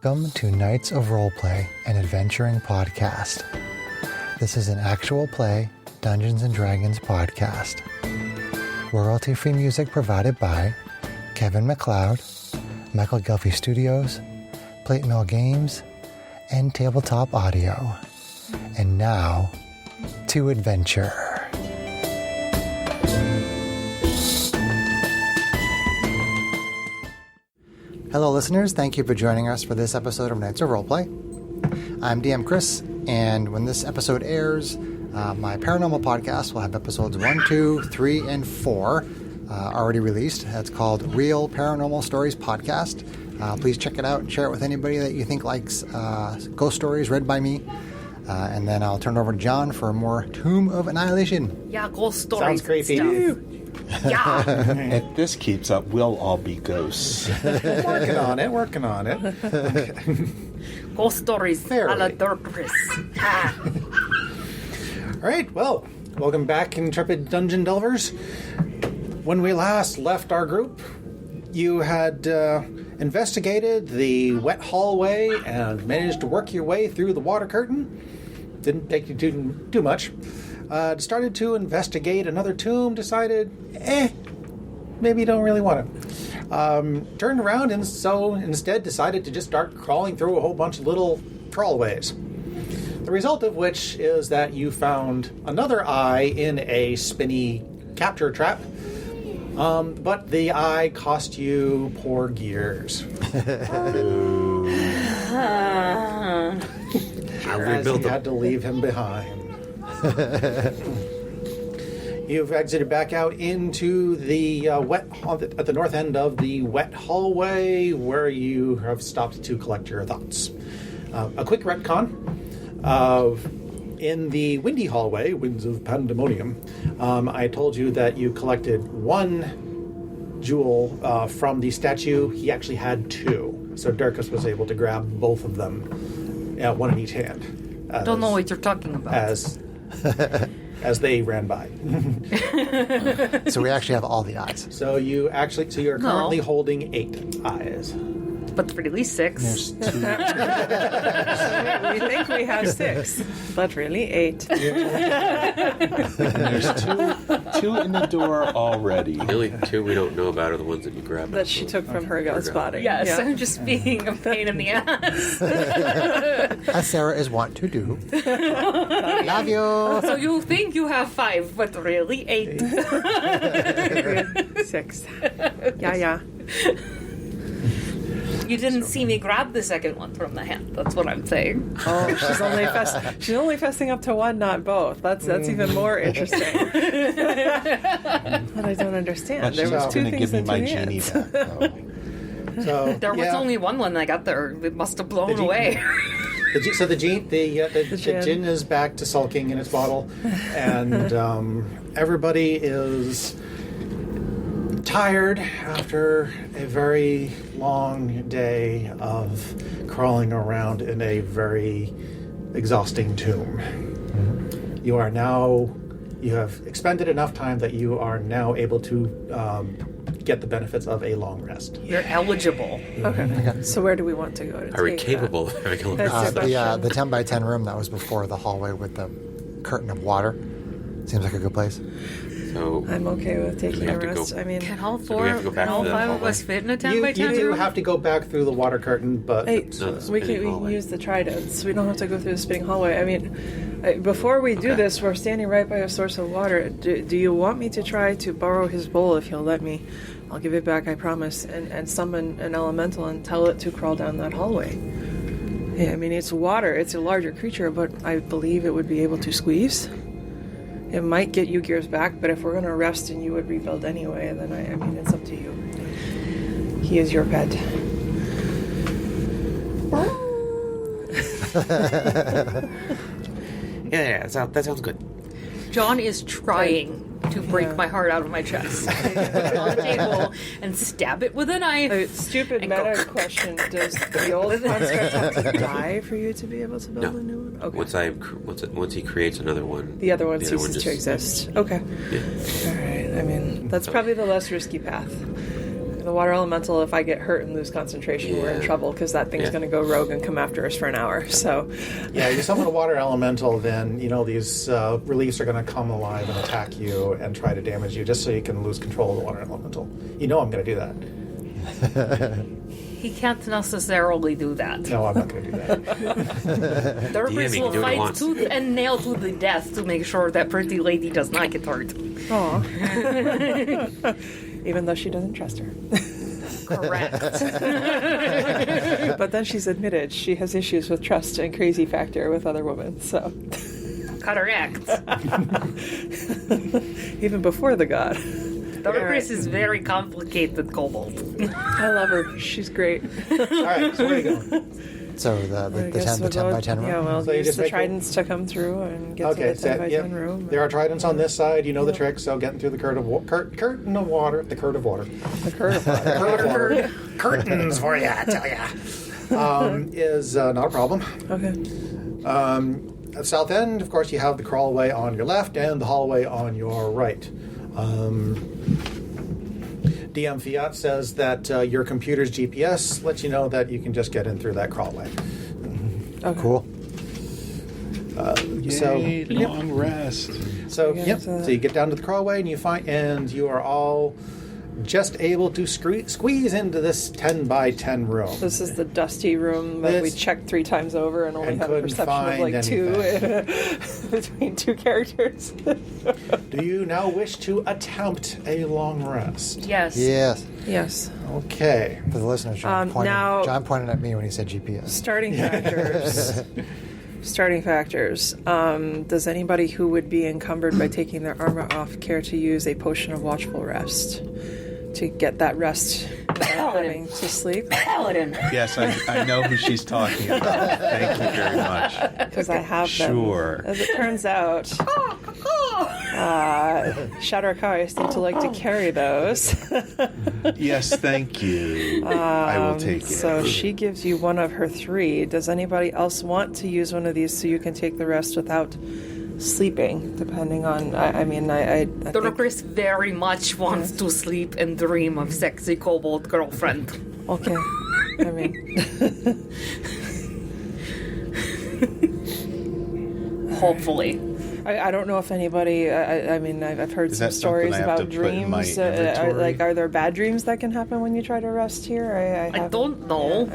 Welcome to Knights of Roleplay, an adventuring podcast. This is an actual play Dungeons & Dragons podcast. Royalty-free music provided by Kevin MacLeod, Michael Gelfie Studios, Plate Mill Games, and Tabletop Audio. And now, to adventure. Hello listeners, thank you for joining us for this episode of Knights of Roleplay. I'm DM Chris, and when this episode airs, my paranormal podcast will have episodes 1, 2, 3, and 4 already released. That's called Real Paranormal Stories Podcast. Please check it out and share it with anybody that you think likes ghost stories read by me. And then I'll turn it over to John for more Tomb of Annihilation. Yeah, ghost stories. Sounds creepy. Yeah. If this keeps up, we'll all be ghosts. Working on it. Ghost stories a la Dirtris. All right, well, welcome back, intrepid dungeon delvers. When we last left our group, you had investigated the wet hallway and managed to work your way through the water curtain. Didn't take you too much. Started to investigate another tomb, decided, maybe you don't really want to. Turned around and so instead decided to just start crawling through a whole bunch of little crawlways. The result of which is that you found another eye in a spinny capture trap, but the eye cost you poor gears. As you had to leave him behind. You've exited back out into the at the north end of the wet hallway, where you have stopped to collect your thoughts. A quick retcon in the windy hallway, Winds of Pandemonium. I told you that you collected one jewel from the statue. He actually had two, so Dirkus was able to grab both of them, one in each hand. Don't know what you're talking about. As they ran by. So we actually have all the eyes. So you're currently holding 8 eyes. But really 6. There's 2. We think we have 6, but really 8. There's two in the door already. The only 2 we don't know about are the ones that you grabbed. That she took from her gun spotting. Yes, Yeah. I'm just being a pain in the ass. As Sarah is wont to do. Love you! So you think you have 5, but really 8. 6. Yeah. You didn't see me grab the second one from the hand. That's what I'm saying. Oh, she's only fessing up to one, not both. That's even more interesting. But I don't understand. But There she's was 2 going to things give me in my 2 genie hands. back, though. So There was only one when I got there. It must have blown away. The gin is back to sulking in its bottle, and everybody is tired after a very long day of crawling around in a very exhausting tomb. Mm-hmm. You have expended enough time that you are now able to get the benefits of a long rest. You're eligible. Okay. So where do we want to go to Are we take capable of having a That's the The 10 by 10 room that was before the hallway with the curtain of water. Seems like a good place. So I'm okay with taking a rest. I mean, Can all do we have to go back to the 5 of hallway? us fit in a 10 You by 10 do room? have to go back through the water curtain, but hey, No, the we spinning can hallway. use the tridents. We don't have to go through the spinning hallway. I mean, before we do this, we're standing right by a source of water. Do you want me to try to borrow his bowl if he'll let me? I'll give it back, I promise, and summon an elemental and tell it to crawl down that hallway. Yeah, I mean, it's water. It's a larger creature, but I believe it would be able to squeeze. It might get you gears back, but if we're going to rest and you would rebuild anyway, then I mean, it's up to you. He is your pet. yeah, that sounds good. John is trying to break my heart out of my chest. Put it on the table and stab it with a knife. A stupid And meta go. question. Does the old construct have to die for you to be able to build No. a new one? Okay. Once he creates another one, The other one the other ceases one to just- exist. Okay. Yeah. All right. I mean, that's probably the less risky path. The water elemental, if I get hurt and lose concentration, we're in trouble because that thing's going to go rogue and come after us for an hour. So, Yeah, you summon a water elemental, then these reliefs are going to come alive and attack you and try to damage you, just so you can lose control of the water elemental. I'm going to do that. He can't necessarily do that. No, I'm not going to do that. Therapist DMing, will do what he fight wants. tooth and nail to the death to make sure that pretty lady does not get hurt. aw. Even though she doesn't trust her. Correct. But then she's admitted she has issues with trust and crazy factor with other women, so. Correct. Even before the god. Therapist is very complicated, Kobold. I love her. She's great. All right, so where are you going? So I the guess 10 we'll go- by 10 room. Yeah, well, So you use just the make tridents to come through and get Okay, to the 10 by 10 room. there are tridents on this side. You know the trick, so getting through the curtain of water. The curtain of water. The curve of water. Curtain of water. Curtains for you, I tell ya. Is not a problem. Okay. At the south end, of course, you have the crawlway on your left and the hallway on your right. DM Fiat says that your computer's GPS lets you know that you can just get in through that crawlway. Okay. Cool. Yay, long rest. So Yeah, yep. so- So you get down to the crawlway and you are all just able to squeeze into this 10 by 10 room. This is the dusty room that we This- checked 3 times over and only and have a couldn't perception of find like 2 between 2 characters. Do you now wish to attempt a long rest? Yes. Yes. Yes. Okay. For the listeners, John now- pointed at me when he said GPS. Starting factors. Starting factors. Does anybody who would be encumbered by taking their armor off care to use a potion of watchful rest to get that rest without having to sleep? Paladin. Yes, I know who she's talking about. Thank you very much. Because I have them. Sure. As it turns out, Shadowkai seem to like to carry those. Yes, thank you. I will take it. So she gives you one of her 3. Does anybody else want to use one of these so you can take the rest without sleeping? Depending on, I think, Dorocris very much wants to sleep and dream of sexy kobold girlfriend. okay. I mean, Hopefully. I don't know if anybody. I mean, I've heard Is some that something stories I have about to put in my dreams. inventory? Are there bad dreams that can happen when you try to rest here? I haven't- don't know.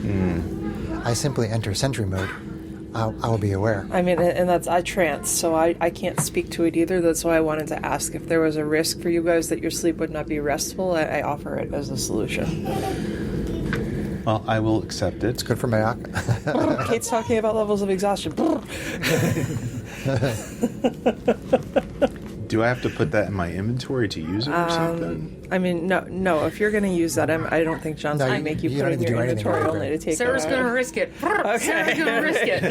Yeah, I simply enter sentry mode. I will be aware. I mean, and that's I trance, so I can't speak to it either. That's why I wanted to ask if there was a risk for you guys that your sleep would not be restful. I offer it as a solution. Well, I will accept it. It's good for Mayak. Kate's talking about levels of exhaustion. Do I have to put that in my inventory to use it or something? I mean, no. If you're going to use that, I don't think John's No, going to make you you put don't it in need to your do anything inventory with it. only to take Sarah's it gonna out. risk it. Sarah's gonna risk it.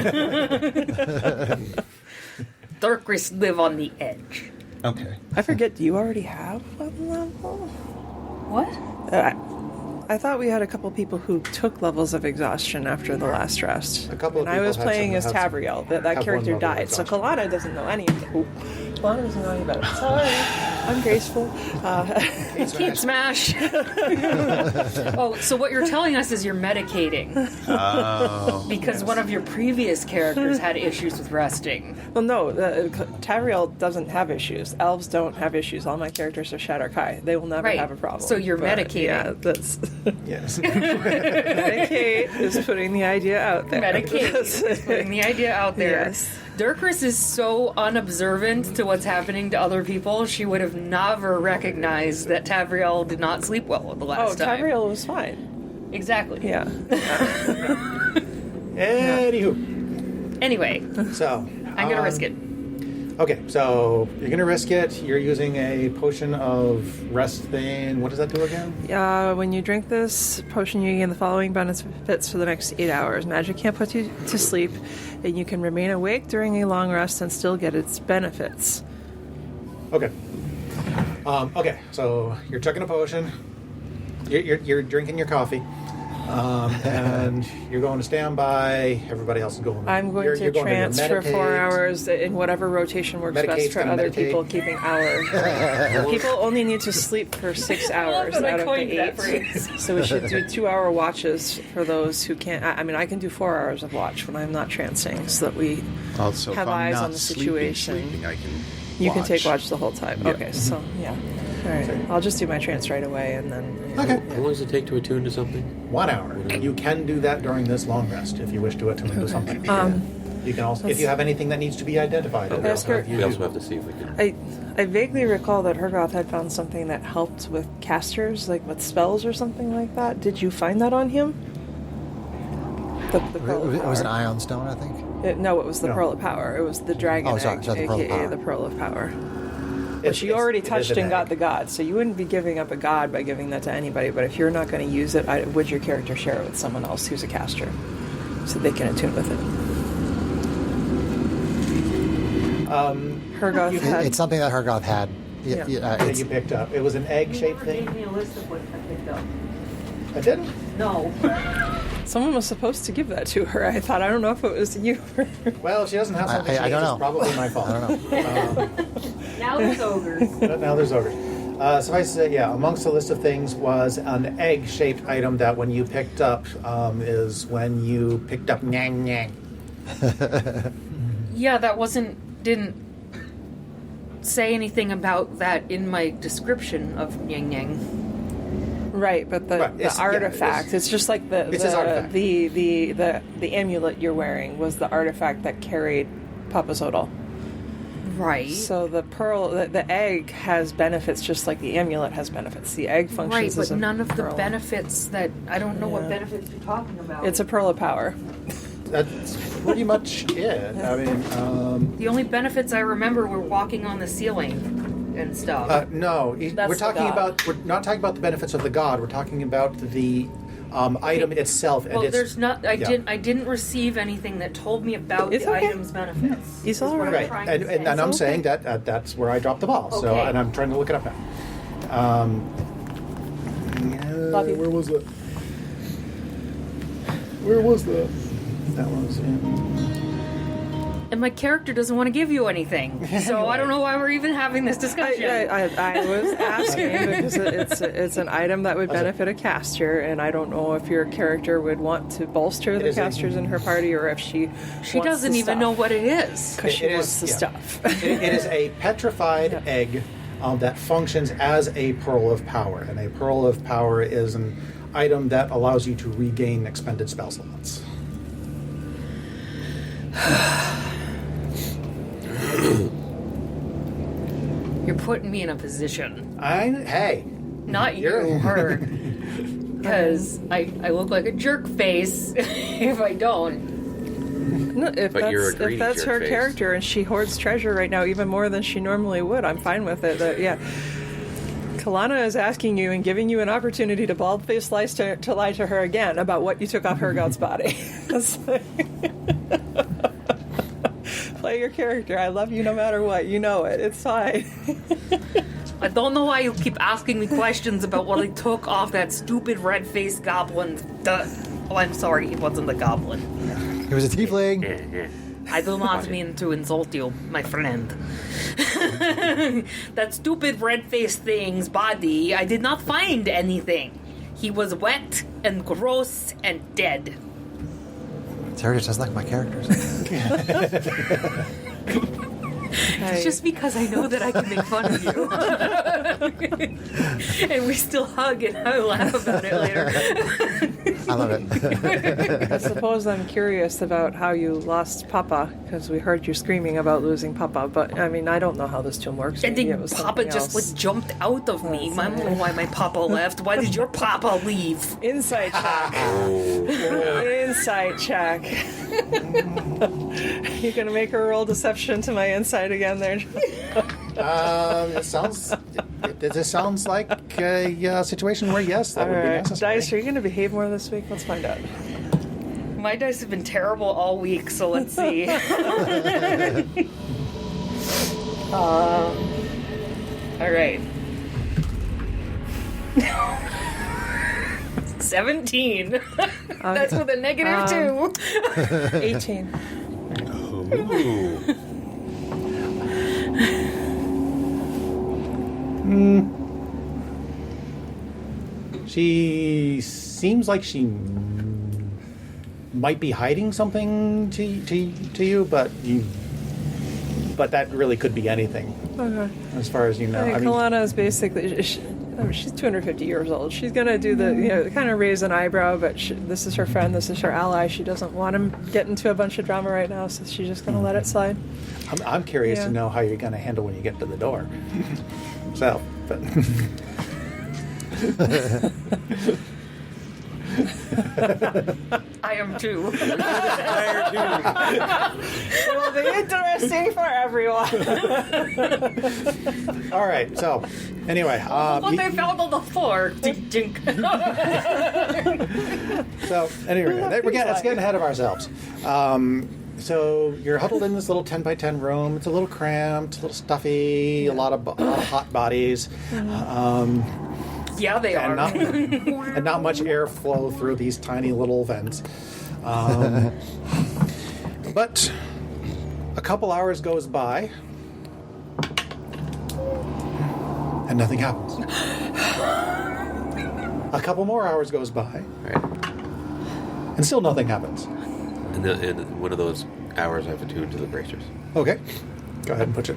Dorocris live on the edge. Okay. I forget. Do you already have one level? What? I thought we had a couple people who took levels of exhaustion after the last rest. A couple of and I was people had playing some- as have some- Tabriel. That have one character level of died. So exhaustion. Kalana doesn't know any of it. Kalana doesn't know any about it. Sorry. I'm graceful. Kate smash. Oh, so what you're telling us is you're medicating Oh. because one of your previous characters had issues with resting. Well, no, Tabriel doesn't have issues. Elves don't have issues. All my characters are Shadowkai. They will never Right. have a problem. So you're medicating. Yeah, that's... Yes. Medicate is putting the idea out there. Medicating. Putting the idea out there. Yes. Dirkris is so unobservant to what's happening to other people, she would have never recognized that Tavriel did not sleep well the Oh, last time. Tabriel was fine. Exactly. Yeah. Anywho, Anyway, so I'm gonna risk it. Okay, so you're gonna risk it. You're using a potion of rest thing. What does that do again? When you drink this potion, you gain the following benefits for the next 8 hours. Magic can't put you to sleep, and you can remain awake during a long rest and still get its benefits. Okay. Okay, so you're chugging a potion. You're drinking your coffee. And you're going to standby. Everybody else is going. I'm going you're to going trance for meditate. 4 hours in whatever rotation works Meditate's best for gonna other meditate. people, keeping hours. People only need to sleep for 6 hours that I out of the coined that 8. phrase. So we should do 2-hour watches for those who can't. I mean, I can do 4 hours of watch when I'm not trancing, so that we Also, have if I'm eyes not on the situation. sleeping, I can. You can take watch the whole time. Yeah. Okay, so yeah. All right, I'll just do my trance right away, and then. Okay. How long does it take to attune to something? 1 hour. You can do that during this long rest if you wish to attune to something. You can also, if you have anything that needs to be identified. But we also, Oscar- have, we also have to see if we can. I vaguely recall that Hergoth had found something that helped with casters, like with spells or something like that. Did you find that on him? The Pearl of It was an Power. ion stone, I think. No, it was the No. Pearl of Power. It was the dragon Oh, sorry, egg, sorry, the Pearl of aka Power. the Pearl of Power. It's- Which you already it is touched an and got egg. the god, so you wouldn't be giving up a god by giving that to anybody. But if you're not going to use it, would your character share it with someone else who's a caster, so they can attune with it? Hergoth had. It's something that Hergoth had. Yeah. That It's, you picked up. It was an egg-shaped thing. me a list of what I picked up. I didn't. No. Someone was supposed to give that to her. I thought. I don't know if it was you. Well, if she doesn't have something. I she don't needs, know. It's probably my fault. I don't know. Now there's ogres. But now there's ogres. Suffice to say, yeah, amongst the list of things was an egg-shaped item that when you picked up is when you picked up Nyang Nyang. Yeah, that didn't say anything about that in my description of Yang Yang. Right, but the, Right, the it's- yeah, artifact, it's just like the It's his artifact. the amulet you're wearing was the artifact that carried Papa's Odal. Right. So the pearl, the egg has benefits just like the amulet has benefits. The egg functions Right, as but a none of the pearl. benefits that I don't know what Yeah. benefits you're talking about. It's a pearl of power. That's pretty much it. I mean, The only benefits I remember were walking on the ceiling and stuff. no, That's we're the talking god. about. We're not talking about the benefits of the god. We're talking about the item itself. And well, its, there's not. I yeah. didn't receive anything that told me about It's the okay. item's benefits. It's is all what I'm right. trying Right, to and say. I'm okay. saying that that's where I dropped the ball. So, Okay. and I'm trying to look it up now. Love you. Where was it? Where was that? That was in. And my character doesn't want to give you anything, so I don't know why we're even having this discussion. I was asking because it's an item that would benefit a caster, and I don't know if your character would want to bolster the is a- casters in her party, or if she She doesn't even know what it is. because she It wants is- the yeah. stuff. It is a petrified egg that functions as a pearl of power, and a pearl of power is an item that allows you to regain expended spell slots. You're putting me in a position. Hey, Not You're- you, her. Because I look like a jerk face if I don't. No, if But you're a that's, greedy if that's her jerkface. character and she hoards treasure right now even more than she normally would, I'm fine with it. Yeah. Kalana is asking you and giving you an opportunity to bald-faced lie to lie to her again about what you took off her god's body. It's like- Play your character. I love you no matter what. You know it. It's fine. I don't know why you keep asking me questions about what I took off that stupid red-faced goblin. Oh, I'm sorry, he wasn't a goblin. he was a tiefling. I do not mean to insult you, my friend. That stupid red-faced thing's body, I did not find anything. He was wet and gross and dead. Sarah just doesn't like my characters. It's just because I know that I can make fun of you. And we still hug and I laugh about it later. I love it. I suppose I'm curious about how you lost Papa, because we heard you screaming about losing Papa, but I mean, I don't know how this tomb works. And Maybe then it was Papa something just else. like jumped out of me. I don't know why my Papa left. Why did your Papa leave? Insight check. Insight check. You gonna make her roll deception to my insight again there? it sounds. It just sounds like a situation where yes, that would be necessary. Dice, are you gonna behave more this week? Let's find out. My dice have been terrible all week, so let's see. All right. 17. That's with a negative 2. 18. Ooh. She seems like she might be hiding something to you, but that really could be anything, Okay. as far as you know. I mean, Kalana is basically... she's 250 years old. She's going to do the, kind of raise an eyebrow, but this is her friend, this is her ally. She doesn't want him getting into a bunch of drama right now, so she's just going to let it slide. I'm curious Yeah. to know how you're going to handle when you get to the door. So, but... I am too. It will be interesting for everyone. All right, so, anyway. What they found on the floor. Dink, dink. So, anyway, let's get ahead of ourselves. So, you're huddled in this little 10 by 10 room. It's a little cramped, a little stuffy, a lot of hot bodies. Yeah, they are. And not much airflow through these tiny little vents. But a couple hours goes by, and nothing happens. A couple more hours goes by, Right. and still nothing happens. And in one of those hours, I've attuned to the bracers. Okay, go ahead and put it.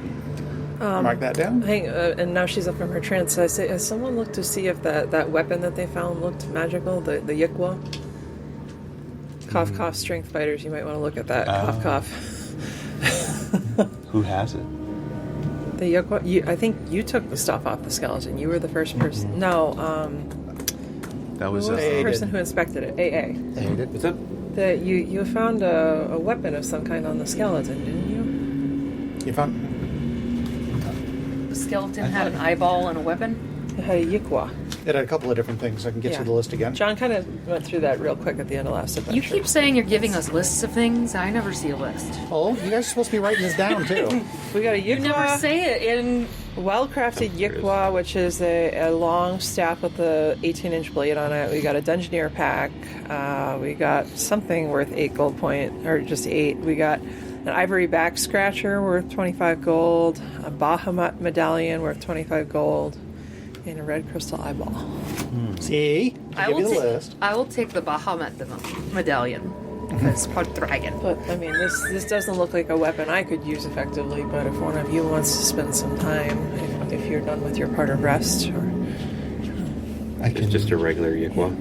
Mark that down. And now she's up from her trance. So I say, has someone looked to see if that weapon that they found looked magical? The Yikwa? Cough, cough, strength fighters. You might want to look at that. Cough, cough. Who has it? The Yikwa. I think you took the stuff off the skeleton. You were the first person. No, That who was was AA the person did. who inspected it? AA. What's that? That you found a weapon of some kind on the skeleton, didn't you? You found. The skeleton had an eyeball and a weapon. It had a Yikwa. It had a couple of different things. I can get Yeah. you the list again. John kind of went through that real quick at the end of last adventure. You keep saying you're giving us lists of things. I never see a list. Oh, you guys are supposed to be writing this down too. We got a Yikwa. You never say it in. Well-crafted Yikwa, which is a long staff with a 18-inch blade on it. We got a Dungeoneer pack. We got something worth 8 gold point, or just 8. We got an ivory back scratcher worth 25 gold, a Bahamut medallion worth 25 gold, and a red crystal eyeball. See, I give you the list. I will take the Bahamut medallion. It's part dragon. But, I mean, this doesn't look like a weapon I could use effectively, but if one of you wants to spend some time, if you're done with your part of rest, or... It's just a regular Yikwa.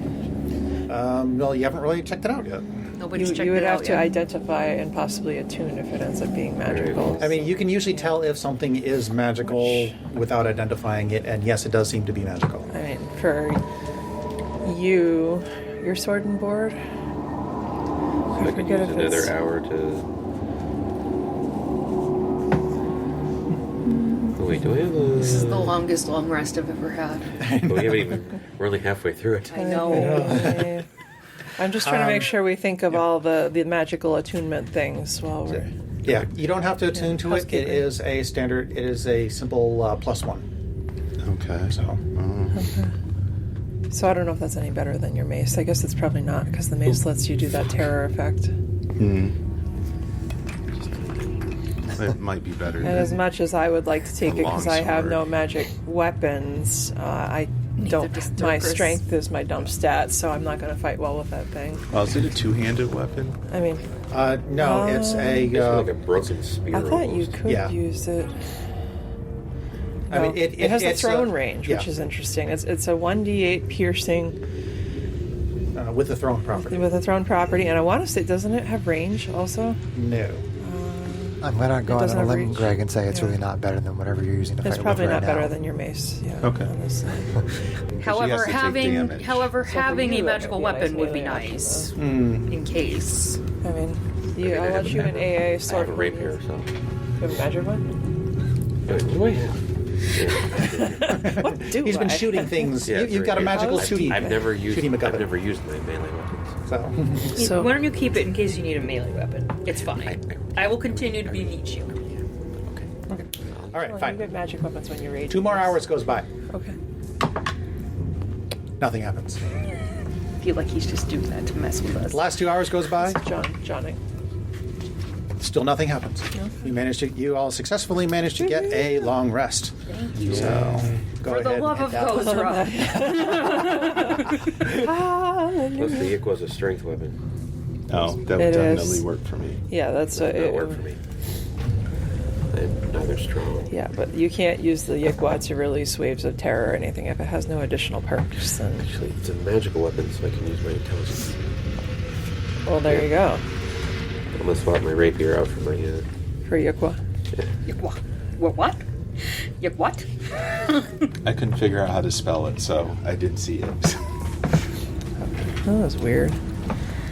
Well, you haven't really checked it out yet. Nobody's checked You would it have out to yet. identify and possibly attune if it ends up being magical. I mean, you can usually tell if something is magical without identifying it, and yes, it does seem to be magical. I mean, for you, your sword and board. So I could forget use if it's- another hour to... Oh, wait, do I have a... This is the longest long rest I've ever had. Oh, we haven't even... We're only halfway through it. I know. I'm just trying to make sure we think of all the magical attunement things while we're. Yeah, you don't have to attune to it. It housekeeping. is a standard. It is a simple +1. Okay. So So I don't know if that's any better than your mace. I guess it's probably not because the mace lets you do that terror effect. It might be better. And as much as I would like to take A it because I have longsword. no magic weapons, I Neither don't. does My Dirkris. strength is my dump stat, so I'm not going to fight well with that thing. Oh, is it a two-handed weapon? I mean, no, it's a. It's like a broken spear. I thought you almost. could Yeah. use it. I mean, it has the it's thrown range, yeah, which is interesting. It's a 1d8 piercing with the thrown property. with a thrown property, and I want to say, doesn't it have range also? No. I'm going to go on doesn't a have limb, reach. Greg, and say it's Yeah. really not better than whatever you're using to It's fight probably with right not better now. than your mace. Yeah. Okay. Honestly. However, has to take damage. having So for having you, a that magical might be a weapon nice would be melee option, nice Mm. in case. I mean, I I'll have let you an AA I have sword. a rapier, so... You have a magic one? Wait, do I have? What do He's been I? shooting things. Yeah, You've got a right. magical shooting. I've never used shooting I've MacGuffin. never used my melee weapons. So So- Why don't you keep it in case you need a melee weapon? It's fine. I will continue to be meat shield. Okay. all right, Well, you fine. get magic weapons when you rage. 2 more hours goes by. Okay. Nothing happens. feel like he's just doing that to mess with us. The last 2 hours goes by. Johnny. Still nothing happens. You all successfully managed to get a long rest. Thank you. So go For ahead. the love of and hit that. Kozra. Plus, the Yik was a strength weapon. Oh, that It would definitely is. work for me. Yeah, that's That would work for me. I'm neither strong. Yeah, but you can't use the Yikwa to release waves of terror or anything if it has no additional perks. Then, Actually, it's a magical weapon, so I can use my intelligence. well, there you go I'm gonna swap my rapier out for my. for Yikwa. What? What? What? I couldn't figure out how to spell it, so I didn't see it. That was weird.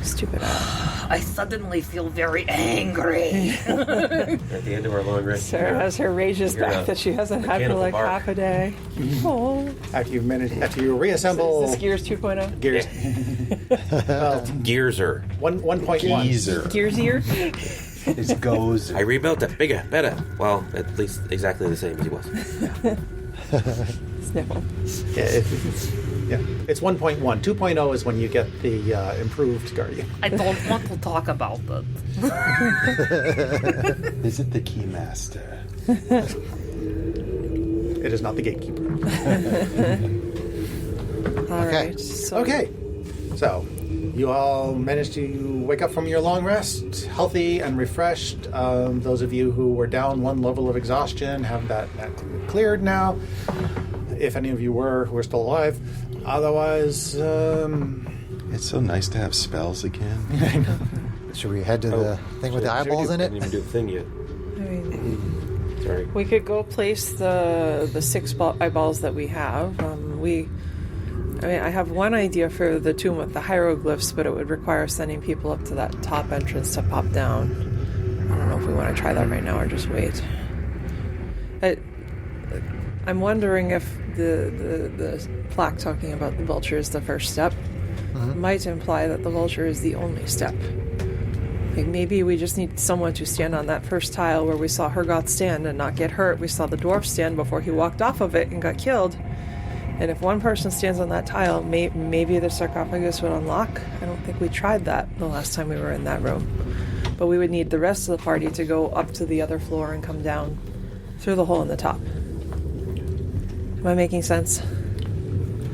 Stupid ass. I suddenly feel very angry. At the end of our long rest, Sarah has her rages You're back a that she hasn't had for mechanical like bark. half a day. Oh, After you is reassemble this Gears 2.0? gears. Gearser. 1.1. Geezer. Gears ear? It goes. I rebuilt it bigger, better. Well, at least exactly the same as he was. Sniffle. It's 1.1. 2.0 is when you get the improved Guardian. I don't want to talk about that. Is it the Keymaster? It is not the gatekeeper. All Okay. right. So Okay, so you all managed to wake up from your long rest, healthy and refreshed. Those of you who were down one level of exhaustion have that cleared now. If any of you who are still alive. Otherwise, It's so nice to have spells again. Should we head to the thing with the eyeballs in I it? didn't even do the thing yet. I mean, Sorry. we could go place the 6 eyeballs that we have. I have one idea for the tomb with the hieroglyphs, but it would require sending people up to that top entrance to pop down. I don't know if we want to try that right now or just wait. I'm wondering if the plaque talking about the vulture is the first step might imply that the vulture is the only step. Like maybe we just need someone to stand on that first tile where we saw Hergoth stand and not get hurt. We saw the dwarf stand before he walked off of it and got killed. And if one person stands on that tile, maybe the sarcophagus would unlock. I don't think we tried that the last time we were in that room. But we would need the rest of the party to go up to the other floor and come down through the hole in the top. Am I making sense?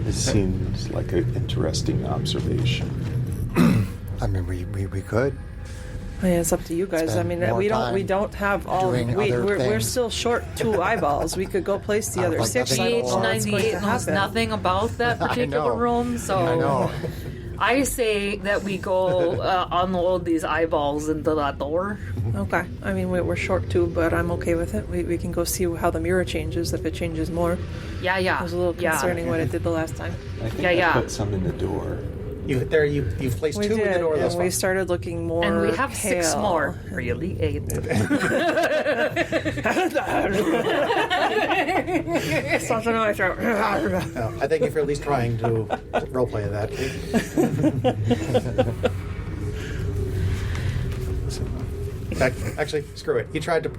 It seems like an interesting observation. I mean, we could. I mean, it's up to you guys. Spend I mean, more we time don't have all. doing other We're things. still short 2 eyeballs. We could go place the other like 6. nothing I don't know what's going GH98 to knows happen. nothing about that particular know. room, so I know. I say that we go unload these eyeballs into that door. Okay. I mean, we're short 2, but I'm okay with it. We can go see how the mirror changes, if it changes more. Yeah. It was a little concerning what it did the last time. I think Yeah. I put some in the door. you've placed We 2 in the did, door thus and far. we started looking more And we have 6 pale. more. Really? 8. Something in my throat. No, I thank you for at least trying to roleplay that. Actually, screw it. You tried to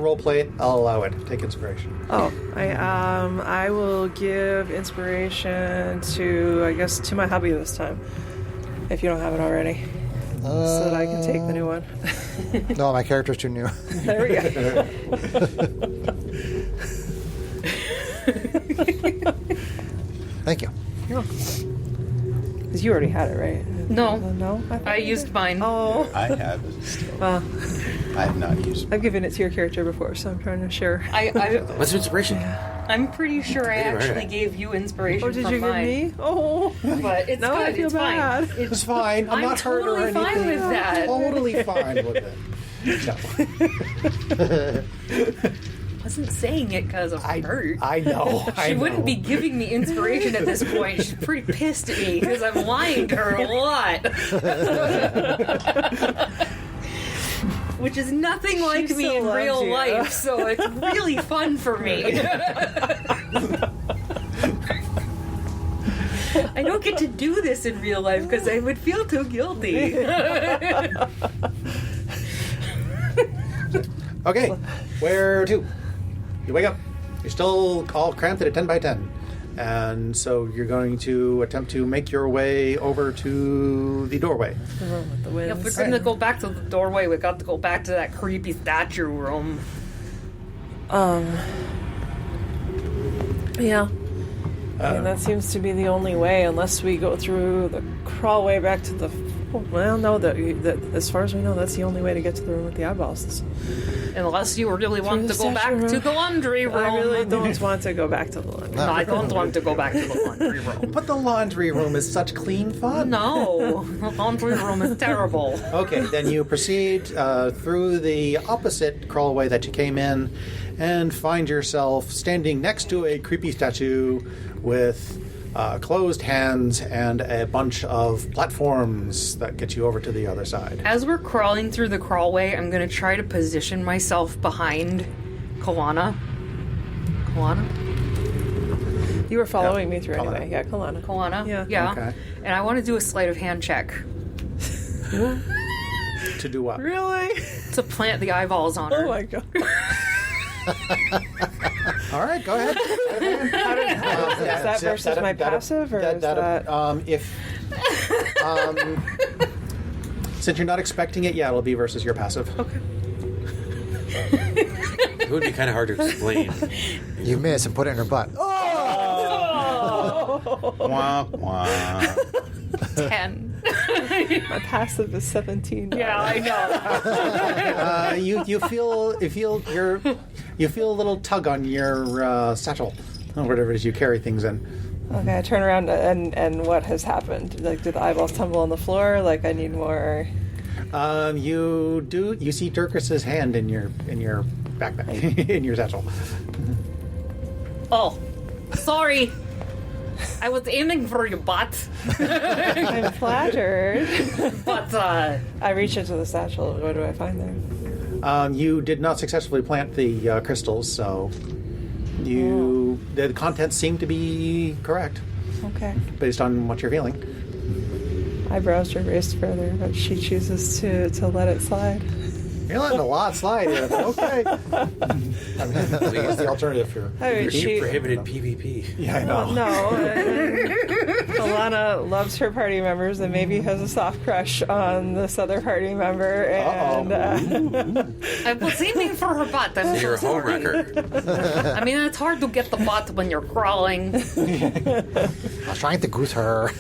roleplay it. I'll allow it. Take inspiration. Oh, I will give inspiration to my hubby this time, if you don't have it already, so that I can take the new one. No, my character's too new. There we go. Thank you. Because you already had it, right? No. No? thought I you used did. mine. Oh. I have it still. Well, I have not used it. I've given it to your character before, so I'm trying to share. What's inspiration? I'm pretty sure I Yeah, right. actually gave you inspiration Oh, did from you give mine. me? Oh. But it's Now good. I feel it's bad. fine. It's fine. I'm not hurt or totally anything. fine with that. Totally fine with it. No. Wasn't saying it because of hurt. I know. She wouldn't be giving me inspiration at this point. She's pretty pissed at me because I'm lying to her a lot. Which is nothing like She me still in loves real you. life, so it's really fun for me. I don't get to do this in real life because I would feel too guilty. Okay, where to? You wake up. You're still all cramped at a 10 by 10. And so you're going to attempt to make your way over to the doorway. The room with the winds. If we're going to go back to the doorway, we got to go back to that creepy statue room. Yeah. I mean, that seems to be the only way, unless we go through the crawlway back to the... Well, no, that as far as we know, that's the only way to get to the room with the eyeballs. Unless you really want the to go back statue to room. the laundry room. I really don't want to go back to the laundry. No, I don't want to go back to the laundry room. But the laundry room is such clean fun. No, the laundry room is terrible. Okay, then you proceed through the opposite crawlway that you came in and find yourself standing next to a creepy statue with closed hands and a bunch of platforms that get you over to the other side. As we're crawling through the crawlway, I'm going to try to position myself behind Kalana. Kalana? You were following me through Kalana. anyway. Yeah, Kalana. Kalana? Yeah. Okay. And I want to do a sleight of hand check To do what? Really? to plant the eyeballs on her. Oh my god. All right, go ahead. Is that versus my passive, or is that... Since you're not expecting it, yeah, it'll be versus your passive. Okay. It would be kind of hard to explain. You miss and put it in her butt. Wah, wah. 10. My passive is 17. Yeah, I know. You feel a little tug on your satchel, or whatever it is you carry things in. Okay, I turn around and what has happened? Like, did the eyeballs tumble on the floor? Like, I need more... You see Dirkus's hand in your backpack, in your satchel. Oh, sorry. I was aiming for your butt, I'm flattered. but I reach into the satchel. What do I find there? You did not successfully plant the crystals, so the contents seem to be correct Okay. based on what you're feeling. Eyebrows are raised further, but she chooses to let it slide. You're letting a lot slide here, but okay. I mean, what's the alternative here? I mean, she... Prohibited PvP. Yeah, I know. No. Alana loves her party members and maybe has a soft crush on this other party member. And I was aiming for her butt. I'm You're a so sorry. homewrecker. I mean, it's hard to get the butt when you're crawling. I was trying to goose her.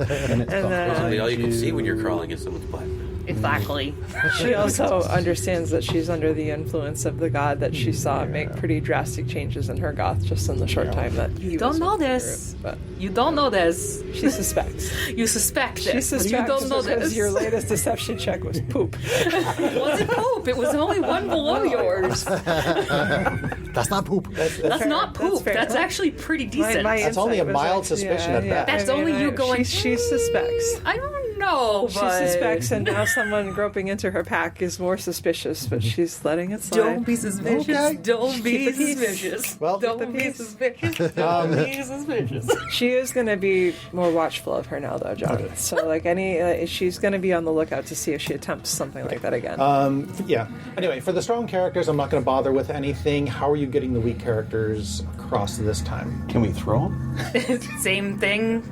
Supposedly all you can see when you're crawling is someone's butt. Exactly. she also understands that she's under the influence of the god that she saw make pretty drastic changes in her goth just in the short time that he You don't was know with the this. group, but You don't know this. she suspects. You suspect She this. but suspects you don't know because this. your latest deception check was poop. It wasn't poop. It was only one below yours. That's not poop. That's not poop. fair. That's actually pretty decent. That's only a insight was mild actually- suspicion at best. That's only you going, She suspects. I don't know, She but suspects, and now someone groping into her pack is more suspicious, but she's letting it slide. don't be suspicious. Okay. Don't be Keep the peace. suspicious. Well, don't keep the be peace. suspicious. Don't be suspicious. She is going to be more watchful of her now, though, John. So, like she's going to be on the lookout to see if she attempts something like that again. Yeah. Anyway, for the strong characters, I'm not going to bother with anything. How are you getting the weak characters across this time? Can we throw them? Same thing.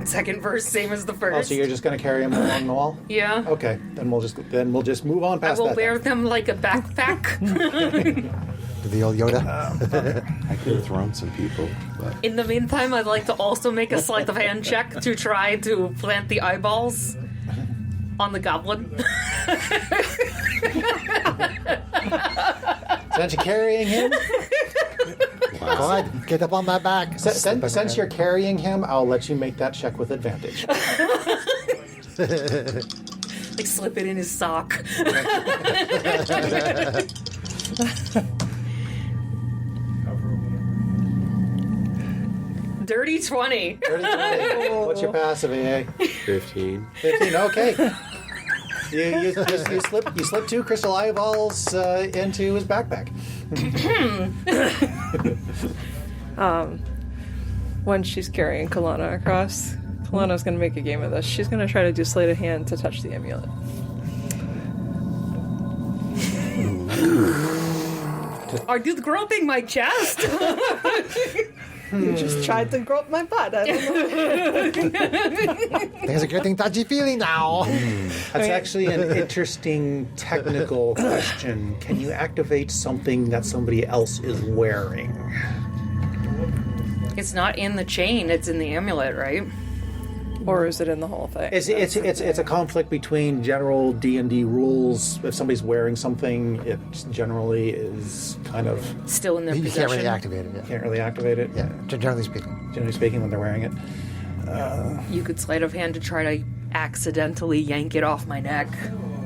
Second verse, same as the first. Oh, so you're just going to carry them along the wall? Yeah. Okay, then we'll just move on I past will that. wear them like a backpack. The old Yoda. I could have thrown some people, but In the meantime, I'd like to also make a sleight of hand check to try to plant the eyeballs on the goblin. Since you're carrying him, Go ahead, get up on my back. since you're carrying him, I'll let you make that check with advantage. Like slip it in his sock. Dirty 20. What's your passive, AA? 15. 15, okay. You slip 2 crystal eyeballs into his backpack. When she's carrying Kalana across, Kalana's going to make a game of this. She's going to try to do sleight of hand to touch the amulet. Are you groping my chest? You just tried to grope my butt. I don't know. Things are getting touchy-feely now. That's actually an interesting technical question. Can you activate something that somebody else is wearing? It's not in the chain, it's in the amulet, right? Or is it in the whole thing? It's a conflict between general D&D rules. If somebody's wearing something, it generally is kind of Still in their You possession. can't really activate it. Yeah. can't really activate it. Yeah, generally speaking. Generally speaking, when they're wearing it. You could sleight of hand to try to accidentally yank it off my neck.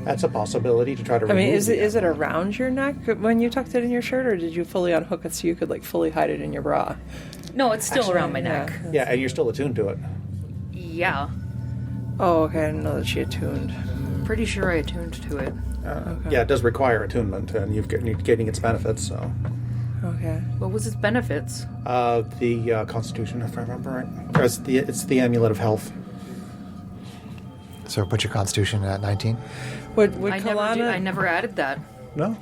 That's a possibility to try to I mean, remove is it around your neck when you tucked it in your shirt, or did you fully unhook it so you could like fully hide it in your bra? No, it's still around my neck. Yeah, and you're still attuned to it. Yeah. Oh, okay. I didn't know that she attuned. Pretty sure I attuned to it. Yeah, it does require attunement, and you're getting its benefits. So, Okay. What was its benefits? the Constitution, if I remember right, or it's the Amulet of Health. So put your constitution at 19. Would I Kalana? never added that. No,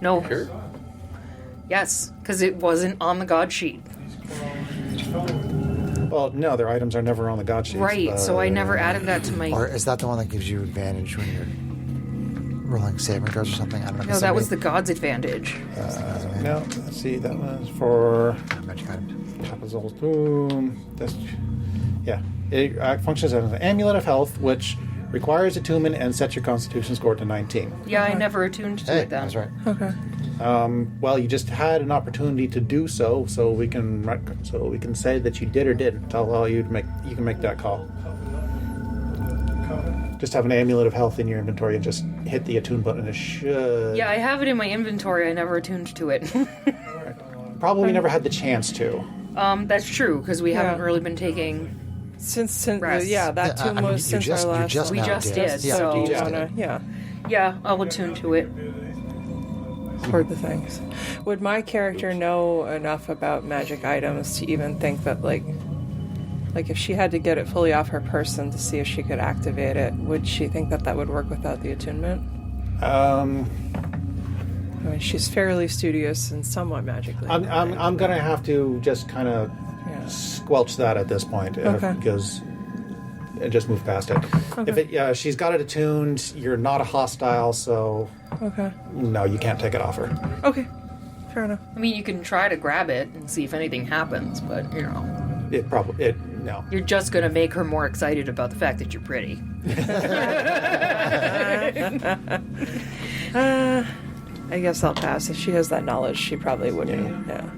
No. Sure. Yes, because it wasn't on the god sheet. well, no, their items are never on the god sheets. Right, so I never added that to my... Or is that the one that gives you advantage when you're rolling saving throws or something? I don't know. No, that was the god's advantage. No, let's see, that was for Magic items. Tapazol's Boom. Yeah, it functions as an Amulet of Health, which requires attunement and sets your Constitution score to 19. Yeah, I never attuned to Hey, it then. that's right. Okay. Well, you just had an opportunity to do so, so we can say that you did or didn't. I'll allow you to make that call. Just have an Amulet of Health in your inventory and just hit the attune button. It should. Yeah, I have it in my inventory. I never attuned to it. Probably never had the chance to. That's true, because we Yeah. haven't really been taking... Since Rest. yeah, that Yeah, tomb I mean, was you since just- our you last. just We now just did, Yeah, so- you you just wanna, did. yeah, Yeah, I'll attune to it. hoard the things. Would my character know enough about magic items to even think that like if she had to get it fully off her person to see if she could activate it, would she think that that would work without the attunement? I mean, she's fairly studious and somewhat magically. I'm gonna have to just kind of Yeah. squelch that at this point Okay. because just move past it. If she's got it attuned, you're not a hostile, so Okay. no, you can't take it off her. Okay. Fair enough. I mean, you can try to grab it and see if anything happens, but, No. you're just going to make her more excited about the fact that you're pretty. I guess I'll pass. If she has that knowledge, she probably wouldn't. Yeah.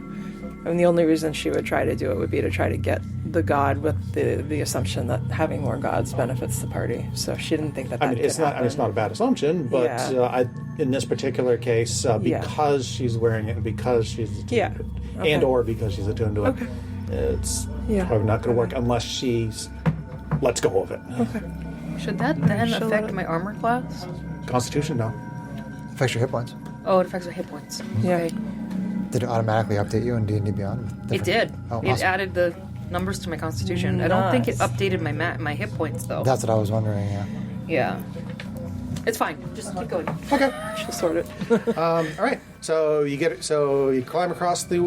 I mean, the only reason she would try to do it would be to try to get the god with the assumption that having more gods benefits the party. So she didn't think that. I mean, it's not a bad assumption, but Yeah. in this particular case, because she's wearing it and because she's attuned Yeah. to it, Okay. and or because she's attuned to it, Okay. it's Yeah. probably not going to work unless she's lets go of it. Should that then She'll affect let it- my armor class? Constitution, no. Affects your hit points. Oh, it affects my hit points. Yeah. Okay. Did it automatically update you in D&D Beyond? with It different- did. Oh, It awesome. added the numbers to my constitution. I don't think it Nice. updated my hit points, though. That's what I was wondering, yeah. Yeah. It's fine. Just keep going. Okay. She'll sort it. All right. So you climb across the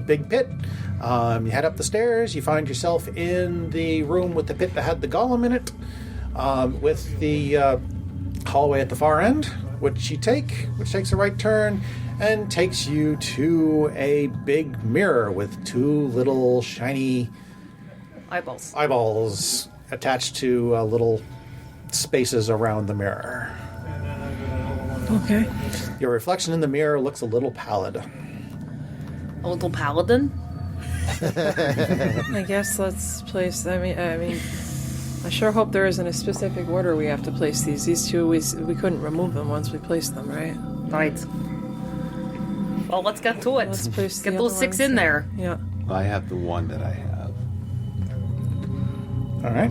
big pit. You head up the stairs. You find yourself in the room with the pit that had the golem in it, with the hallway at the far end, which takes a right turn and takes you to a big mirror with two little shiny Eyeballs. eyeballs attached to little spaces around the mirror. Okay. Your reflection in the mirror looks a little pallid. A little paladin? I guess let's place. I mean, I sure hope there isn't a specific order we have to place these. These two, we couldn't remove them once we placed them, right? Right. Well, let's get to it. Let's place Get the those other 6 ones. in there. Yeah. I have the one that I have. All right.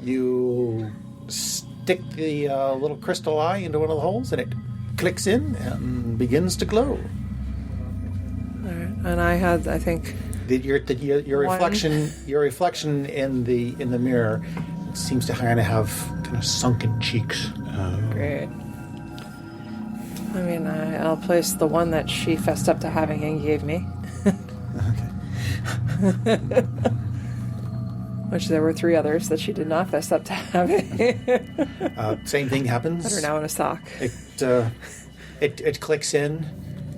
You stick the little crystal eye into one of the holes, and it clicks in and begins to glow. All right. And I think. Your reflection in the mirror seems to kind of sunken cheeks. Great. I mean, I'll place the one that she fessed up to having and gave me. Which there were 3 others that she did not fess up to having. Same thing happens. That are now in a sock. It clicks in.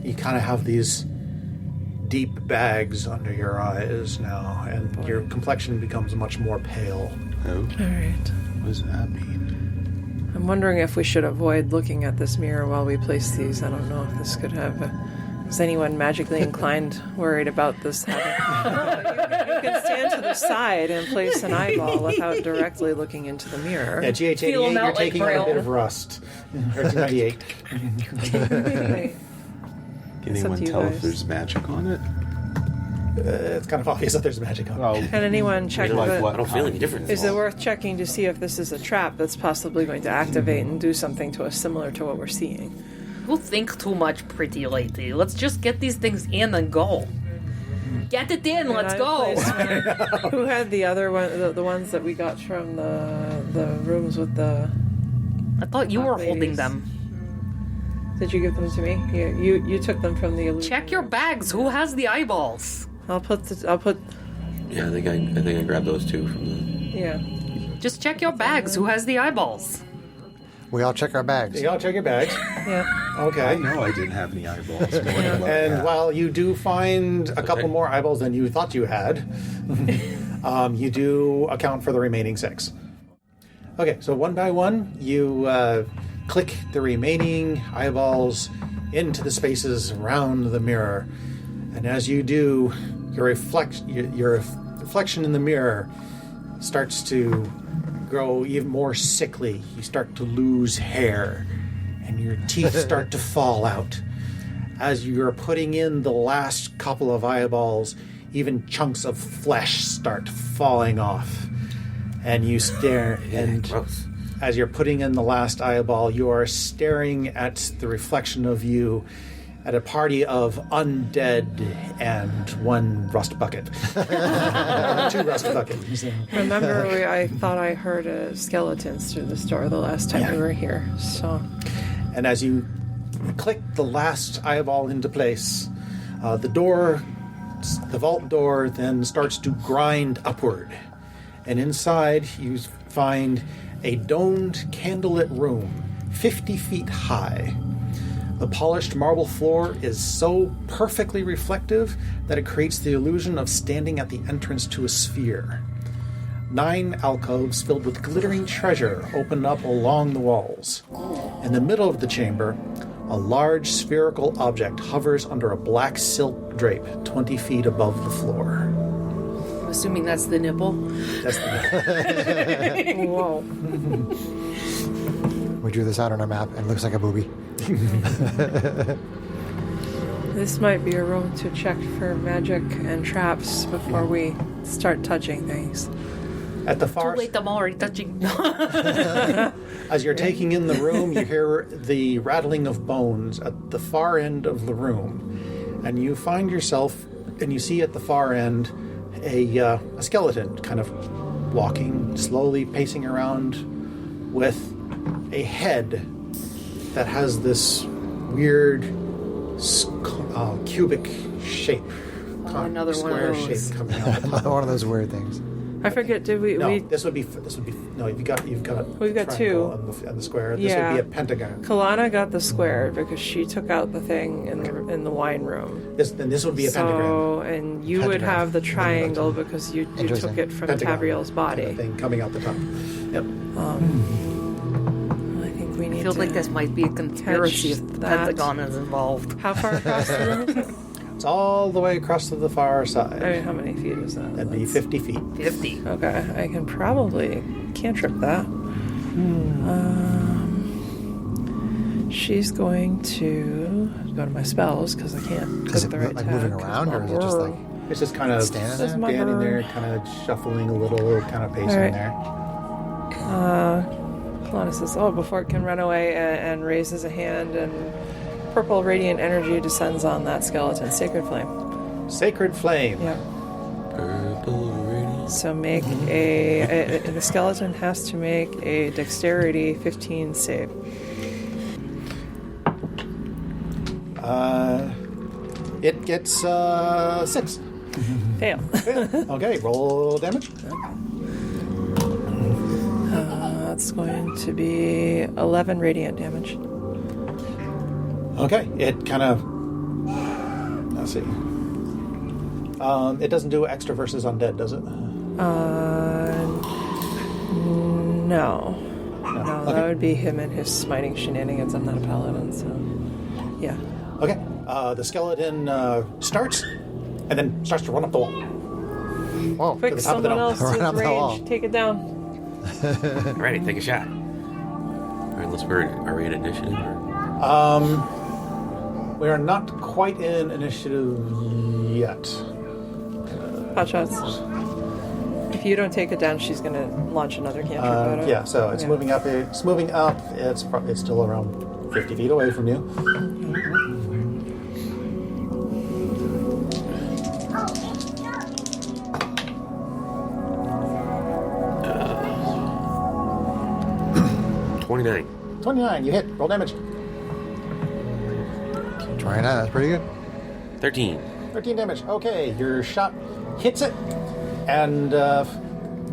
You kind of have these deep bags under your eyes now, and your complexion becomes much more pale. Oh, All right. what does that mean? I'm wondering if we should avoid looking at this mirror while we place these. I don't know if this could have... is anyone magically inclined worried about this happening? You can stand to the side and place an eyeball without directly looking into the mirror. At GH88, Feel 'em you're out like taking on a bit Braille. of rust. Or 98. Right. Can It's up anyone to you tell guys. if there's magic on it? It's kind of obvious that there's magic on it. Oh, Can anyone check like the- what I don't feel any difference. Is it worth checking to see if this is a trap that's possibly going to activate and do something to us similar to what we're seeing? You think too much, pretty lady. Let's just get these things in and go. Get it in. Let's And go. I placed one- Who had the other one? The ones that we got from the rooms with the. I thought you were holding ladies. them. Did you give them to me? You took them from the. Check your bags. Who has the eyeballs? I'll put. Yeah, I think I grabbed those 2 from the. Yeah. Just check your bags. Who has the eyeballs? We all check our bags. You all check your bags. Yeah. Okay. I know I didn't have any eyeballs. More than like And that. while you do find a couple more eyeballs than you thought you had, you do account for the remaining 6. Okay, so one by one, you click the remaining eyeballs into the spaces around the mirror. And as you do, your reflection in the mirror starts to grow even more sickly. You start to lose hair, and your teeth start to fall out. As you're putting in the last couple of eyeballs, even chunks of flesh start falling off. And you stare, and Gross. as you're putting in the last eyeball, you are staring at the reflection of you at a party of undead and 1 rust bucket. 2 rust buckets. Remember, I thought I heard skeletons through this door the last time we were here. So. And as you click the last eyeball into place, the vault door then starts to grind upward. And inside you find a domed, candlelit room, 50 feet high. The polished marble floor is so perfectly reflective that it creates the illusion of standing at the entrance to a sphere. 9 alcoves filled with glittering treasure open up along the walls. In the middle of the chamber, a large spherical object hovers under a black silk drape 20 feet above the floor. I'm assuming that's the nipple. That's the Whoa. We drew this out on our map, and it looks like a booby. This might be a room to check for magic and traps before we start touching things. At the Too far late. I'm already touching. As you're taking in the room, you hear the rattling of bones at the far end of the room. And you find yourself, and you see at the far end a skeleton kind of walking, slowly pacing around with a head that has this weird cubic shape. Another one of square those. shape coming out. One of those weird things. I forget. Did we? No, this would be no. You've got We've got triangle 2. on the square. This Yeah. would be a pentagon. Kalana got the square because she took out the thing in the wine room. This would be a pentagram. So, and you would Pentagram. have the triangle because you Interesting. took it from Pentagon. Tabriel's body. Kind of thing coming out the top. Yep. I think we need I feel to. like this might be a conspiracy catch if the that. Pentagon is involved. How far across the room is it? It's all the way across to the far side. I mean, how many feet is that? That'd be 50 feet. 50. Okay, I can probably cantrip that. She's going to go to my spells because I can't. Is click it the right like tab, moving 'cause around, my or is it just like worm- It's just kind of Standing This is my standing there, bird. kind of shuffling a little, kind of pacing All right. there. Kalana says, "Oh, before it can run away," and raises a hand, and purple radiant energy descends on that skeleton. Sacred flame. Sacred flame. Yep. Purple radiance. So make the skeleton has to make a dexterity 15 save. It gets 6. Fail. Okay, roll damage. That's going to be 11 radiant damage. Okay, it kind of... Let's see. It doesn't do extra versus undead, does it? No. No, Okay. that would be him and his smiting shenanigans. I'm not a paladin, so... Yeah. Okay, the skeleton starts, and then starts to run up the wall. Whoa. Quick, the top of the someone dome. else Run to up the wall. range. Take it down. Alrighty, take a shot. Alright, are we in initiative? Or? We are not quite in initiative yet. Hot shots. If you don't take it down, she's going to launch another cantrip. Yeah, so it's moving up. It's moving up. It's still around 50 feet away from you. 29. 29, you hit. Roll damage. 29, that's pretty good. 13. 13 damage. Okay, your shot hits it, and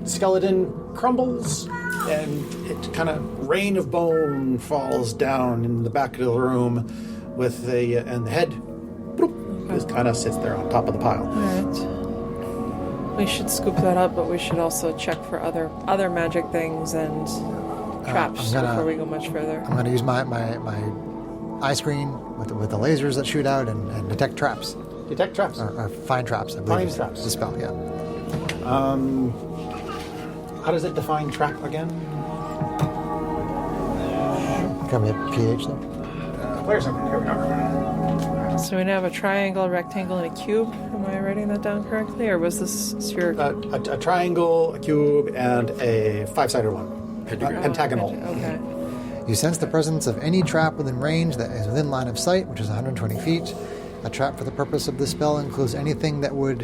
skeleton crumbles, and it kind of rain of bone falls down in the back of the room, with and the head bloop, just kind of sits there on top of the pile. All right. We should scoop that up, but we should also check for other magic things and traps before we go much further. I'm going to use my eye screen with the lasers that shoot out and detect traps. Detect traps. Or find traps, I believe. Find is traps. the spell, yeah. How does it define trap again? Can we have PH there? Players, here we are. So we now have a triangle, a rectangle, and a cube. Am I writing that down correctly, or was this spherical? A triangle, a cube, and a 5-sided one. Pentagonal. Okay. You sense the presence of any trap within range that is within line of sight, which is 120 feet. A trap for the purpose of this spell includes anything that would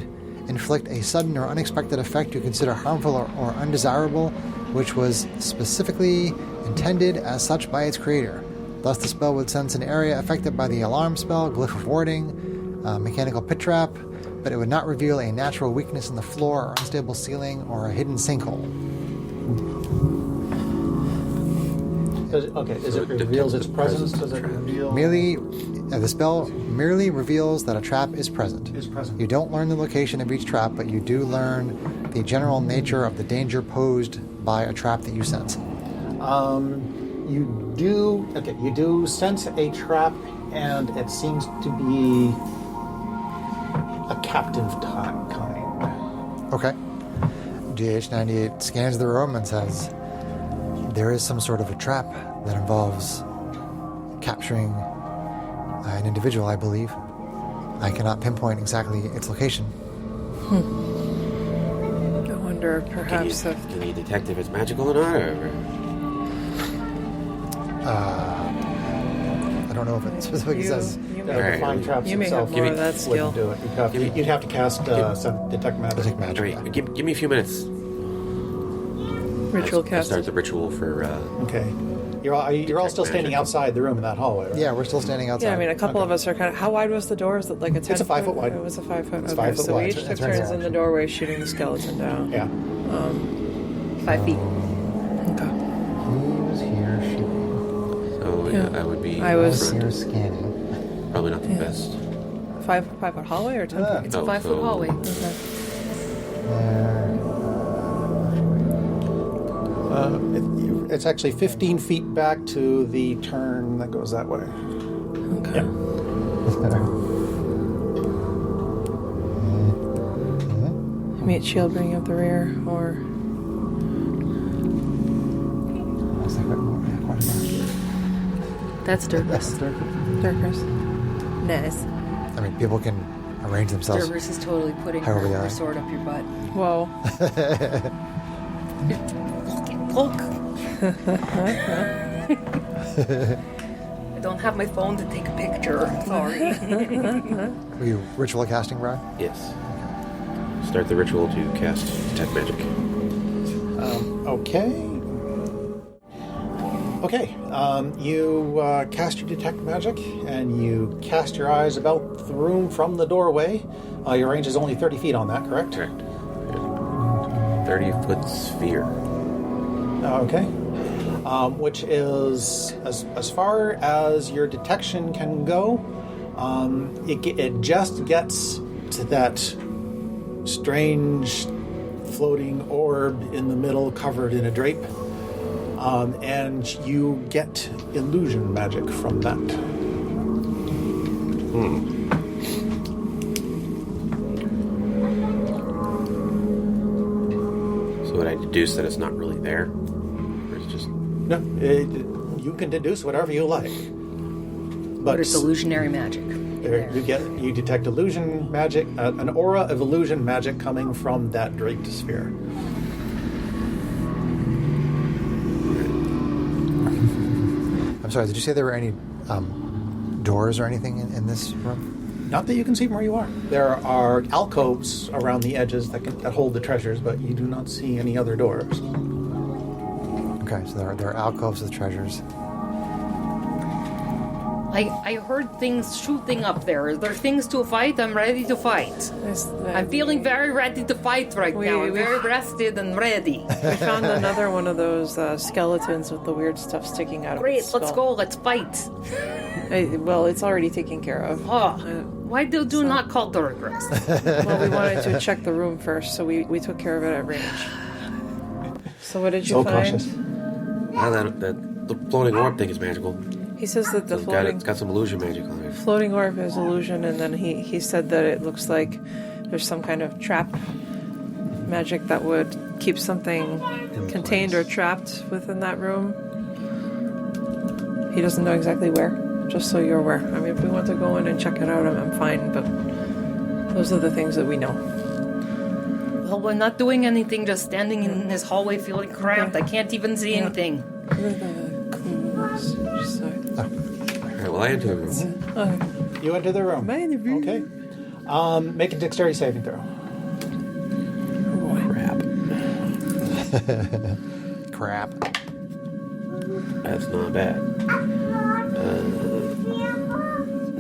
inflict a sudden or unexpected effect you consider harmful or undesirable, which was specifically intended as such by its creator. Thus, the spell would sense an area affected by the alarm spell, glyph of warding, mechanical pit trap, but it would not reveal a natural weakness in the floor or unstable ceiling or a hidden sinkhole. As it reveals its presence, does it reveal... The spell merely reveals that a trap is present. You don't learn the location of each trap, but you do learn the general nature of the danger posed by a trap that you sense. You do sense a trap, and it seems to be a captive kind. Okay. GH98 scans the room and says, there is some sort of a trap that involves capturing an individual, I believe. I cannot pinpoint exactly its location. I wonder, perhaps, Can you detect if it's magical or not? Or? I don't know if it specifically says. Define traps you may itself have more of that skill. wouldn't do it. You'd have to cast some detect magic. Detect magic. Alright, give me a few minutes. Ritual I'll cast. start the ritual for... Okay. You're all still standing magic. outside the room in that hallway, right? Yeah, we're still standing outside. Yeah, I mean, a couple of us are kind of... How wide was the door? Is it like a 10 It's a 5 foot wide. It was a 5 foot. It's Okay, 5 foot so wide. we each It took turns turns in the doorway shooting the skeleton down. Yeah. 5 feet. Okay. Who's here shooting? So, yeah, I would be... I was- front. Here scanning. Probably not the best. 5 foot hallway or 10 foot? It's a Oh, 5 foot so- hallway. Okay. It's actually 15 feet back to the turn that goes that way. Okay. Yeah. Meat shield bringing up the rear, or... That's Durgus. Darkers. Nice. I mean, people can arrange themselves. Durgus is totally putting However they her are. sword up your butt. Whoa. Look. I don't have my phone to take a picture. Sorry. Were you ritual casting, Brian? Yes. Start the ritual to cast detect magic. Okay. Okay, you cast your detect magic, and you cast your eyes about the room from the doorway. Your range is only 30 feet on that, correct? Correct. 30-foot sphere. Okay. Which is, as far as your detection can go, it just gets to that strange floating orb in the middle covered in a drape. And you get illusion magic from that. So would I deduce that it's not really there? Or it's just... No, you can deduce whatever you like. But it's illusionary magic. You detect illusion magic, an aura of illusion magic coming from that draped sphere. I'm sorry, did you say there were any doors or anything in this room? Not that you can see from where you are. There are alcoves around the edges that hold the treasures, but you do not see any other doors. Okay, so there are alcoves with treasures. I heard things shooting up there. Is there things to fight? I'm ready to fight. I'm feeling very ready to fight right now. I'm very rested and ready. We found another one of those skeletons with the weird stuff sticking out of Great, its skull. let's go. Let's fight. Well, it's already taken care of. Oh, why do not call the regress? Well, we wanted to check the room first, so we took care of it at range. So what did you find? Cautious. Now that the floating orb thing is magical. He says that the It's got some illusion magic on it. floating orb is illusion, and then he said that it looks like there's some kind of trap magic that would keep something contained or trapped within that room. He doesn't know exactly where, just so you're aware. I mean, if we want to go in and check it out, I'm fine, but those are the things that we know. Well, we're not doing anything, just standing in this hallway feeling cramped. I can't even see anything. Alright, well I enter the room. You enter the room. Okay. Make a dexterity saving throw. Crap. That's not bad.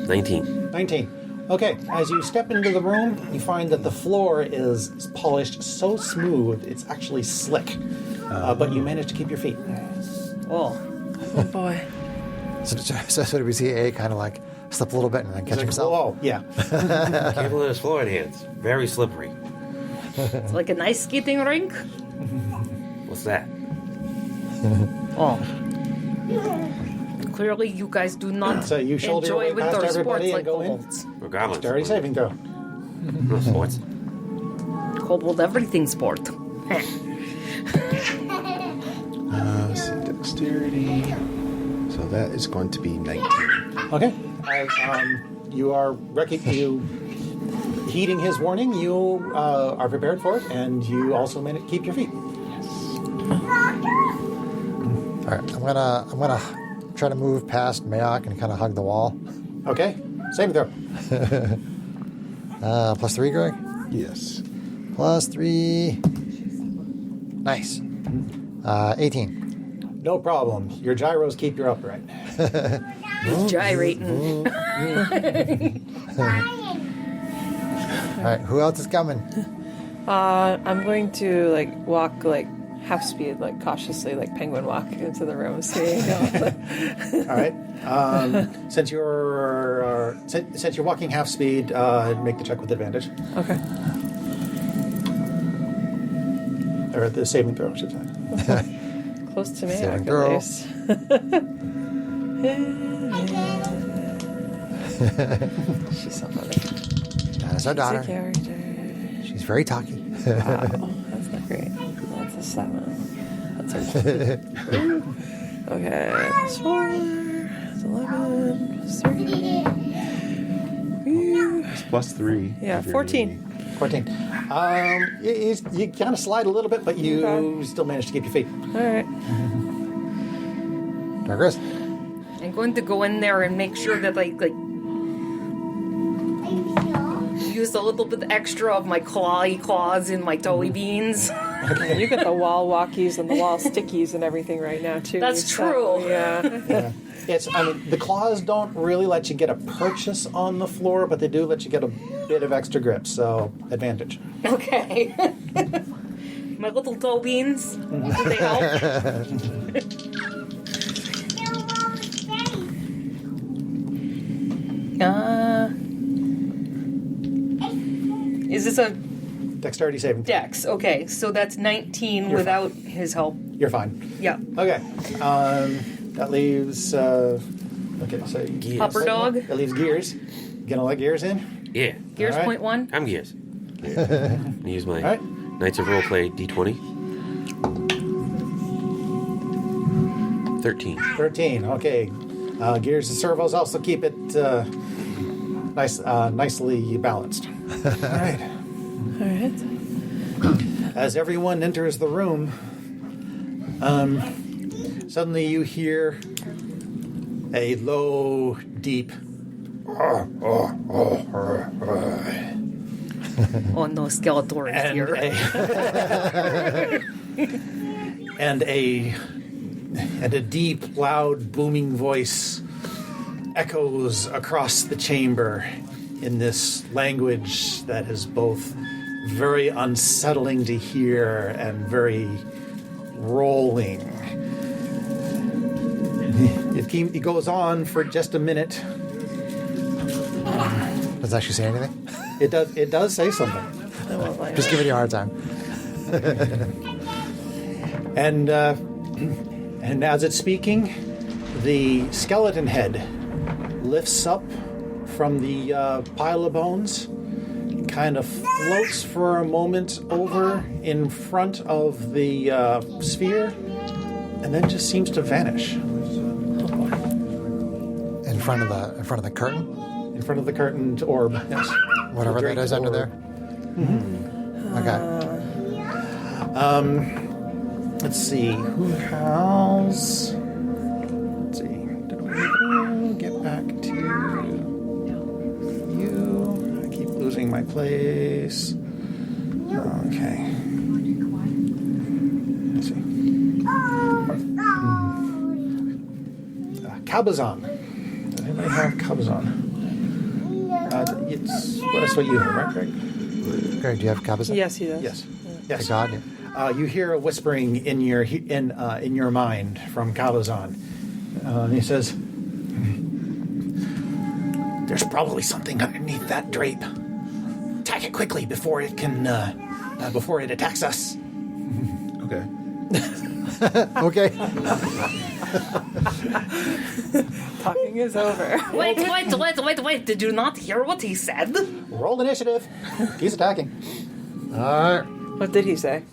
19. 19. Okay, as you step into the room, you find that the floor is polished so smooth, it's actually slick. But you manage to keep your feet. Oh. Oh boy. So did we see A kind of like slip a little bit and then catch himself? Oh, yeah. Careful of his floor hands. Very slippery. It's like an ice skating rink. What's that? Oh. Clearly, you guys do not So you shoulder your enjoy way past winter everybody sports and like go in? kobolds. Or goblins. Dexterity saving throw. No sports. Kobold everything sport. Let's see, dexterity. So that is going to be 19. Okay. You are heeding his warning. You are prepared for it, and you also keep your feet. All right, I'm gonna try to move past Mayock and kind of hug the wall. Okay. Saving throw. +3, Greg. Yes. +3. Nice. 18. No problem. Your gyros keep you upright. He's gyrating. All right, who else is coming? I'm going to walk half speed, cautiously, penguin walk into the room. See, All right. Since you're walking half speed, make the check with advantage, Okay. or the saving throw, I should say. Close to me, Saving at throw. least. She's so funny. That's our She's a daughter. character. She's very talky. Wow, that's not great. That's a 7. That's a 2. Okay, that's 4. That's 11. That's 3. It's +3. Yeah, if you're 14. needing. 14. You kind of slide a little bit, but you Okay. still manage to keep your feet. All right. Douglas? I'm going to go in there and make sure that you a little bit extra of my clawy claws in my toey beans. You got the wall walkies and the wall stickies and everything right now too. That's So, true. Yeah. The claws don't really let you get a purchase on the floor, but they do let you get a bit of extra grip, so advantage. Okay. My little toe beans. Do they help? Is this a Dexterity saving throw. dex? Okay, so that's 19 You're without his help. You're fine. Yeah. Okay. That leaves. Okay, so Gears. Upper dog. that leaves Gears. Gonna let Gears in? Yeah. Gears All right. point one. I'm Gears. Use my All right. Knights of Roleplay D20. 13. 13. Okay. Gears and servos also keep it nicely balanced. All right. All right. As everyone enters the room, suddenly you hear a low, deep. Oh no, Skeletor is here. And a deep, loud, booming voice echoes across the chamber in this language that is both very unsettling to hear and very rolling. It goes on for just a minute. Does it actually say anything? It does say something. Just giving you a hard time. And as it's speaking, the skeleton head lifts up from the pile of bones, kind of floats for a moment over in front of the sphere, and then just seems to vanish In front of the curtain? in front of the curtained orb. Yes. Whatever that is under there? Okay. Let's see. Who has? Let's see. Get back to you. I keep losing my place. Okay. Let's see. Cabazon. Does anybody have Cabazon? That's what you have, right, Greg? Greg, do you have Cabazon? Yes, he does. Yes. The Yes. god? Yeah. You hear a whispering in your mind from Cabazon. He says, "There's probably something underneath that drape. Attack it quickly before it attacks us." Okay. Okay. Talking is over. Wait. Did you not hear what he said? Roll initiative. He's attacking. All right. What did he say?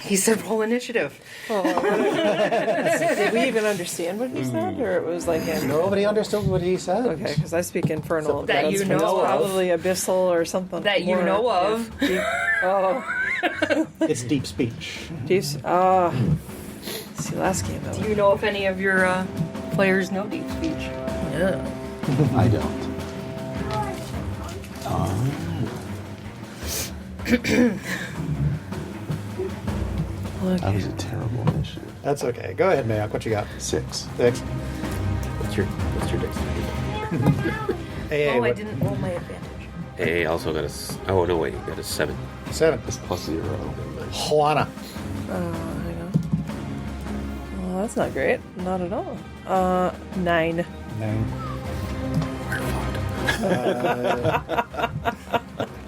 He said roll initiative. Did we even understand what he said, or it was like him? Nobody understood what he said. Okay, because I speak infernal. That That's you know of. probably abyssal or something. That you more- know of. Deep, oh, It's deep speech. deep. See, last game. Do you know if any of your players know deep speech? Yeah. I don't. That was a terrible initiative. That's okay. Go ahead, Mayak. What you got? 6. 6. What's your dexterity? AA, I what? didn't roll my advantage. AA also got a. Oh no, wait, you got a 7. 7. It's +0. Juana. I know. Well, that's not great. Not at all. 9. 9.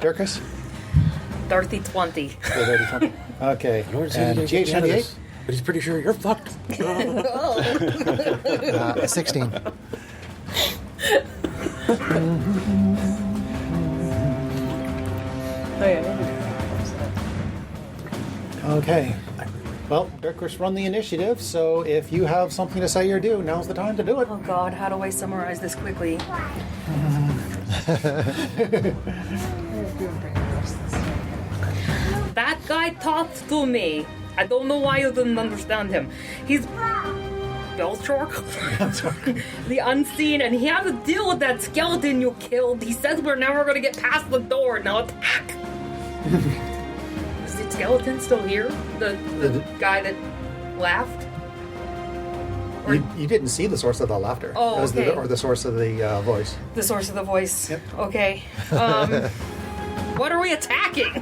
Dirkus? Dorothy 20. Okay. Lord said And you didn't get out of GH78? this, but he's pretty sure you're fucked. 16. Oh yeah. Okay. Well, Dirkus run the initiative, so if you have something to say or do, now's the time to do it. Oh God, how do I summarize this quickly? That guy talked to me. I don't know why you didn't understand him. Belchor, the unseen, and he had to deal with that skeleton you killed. He says we're never going to get past the door. Now attack! Is the skeleton still here? The guy that laughed? You didn't see the source of the laughter. Oh, It was okay. or the source of the voice. The source of the voice. Yep. Okay. What are we attacking?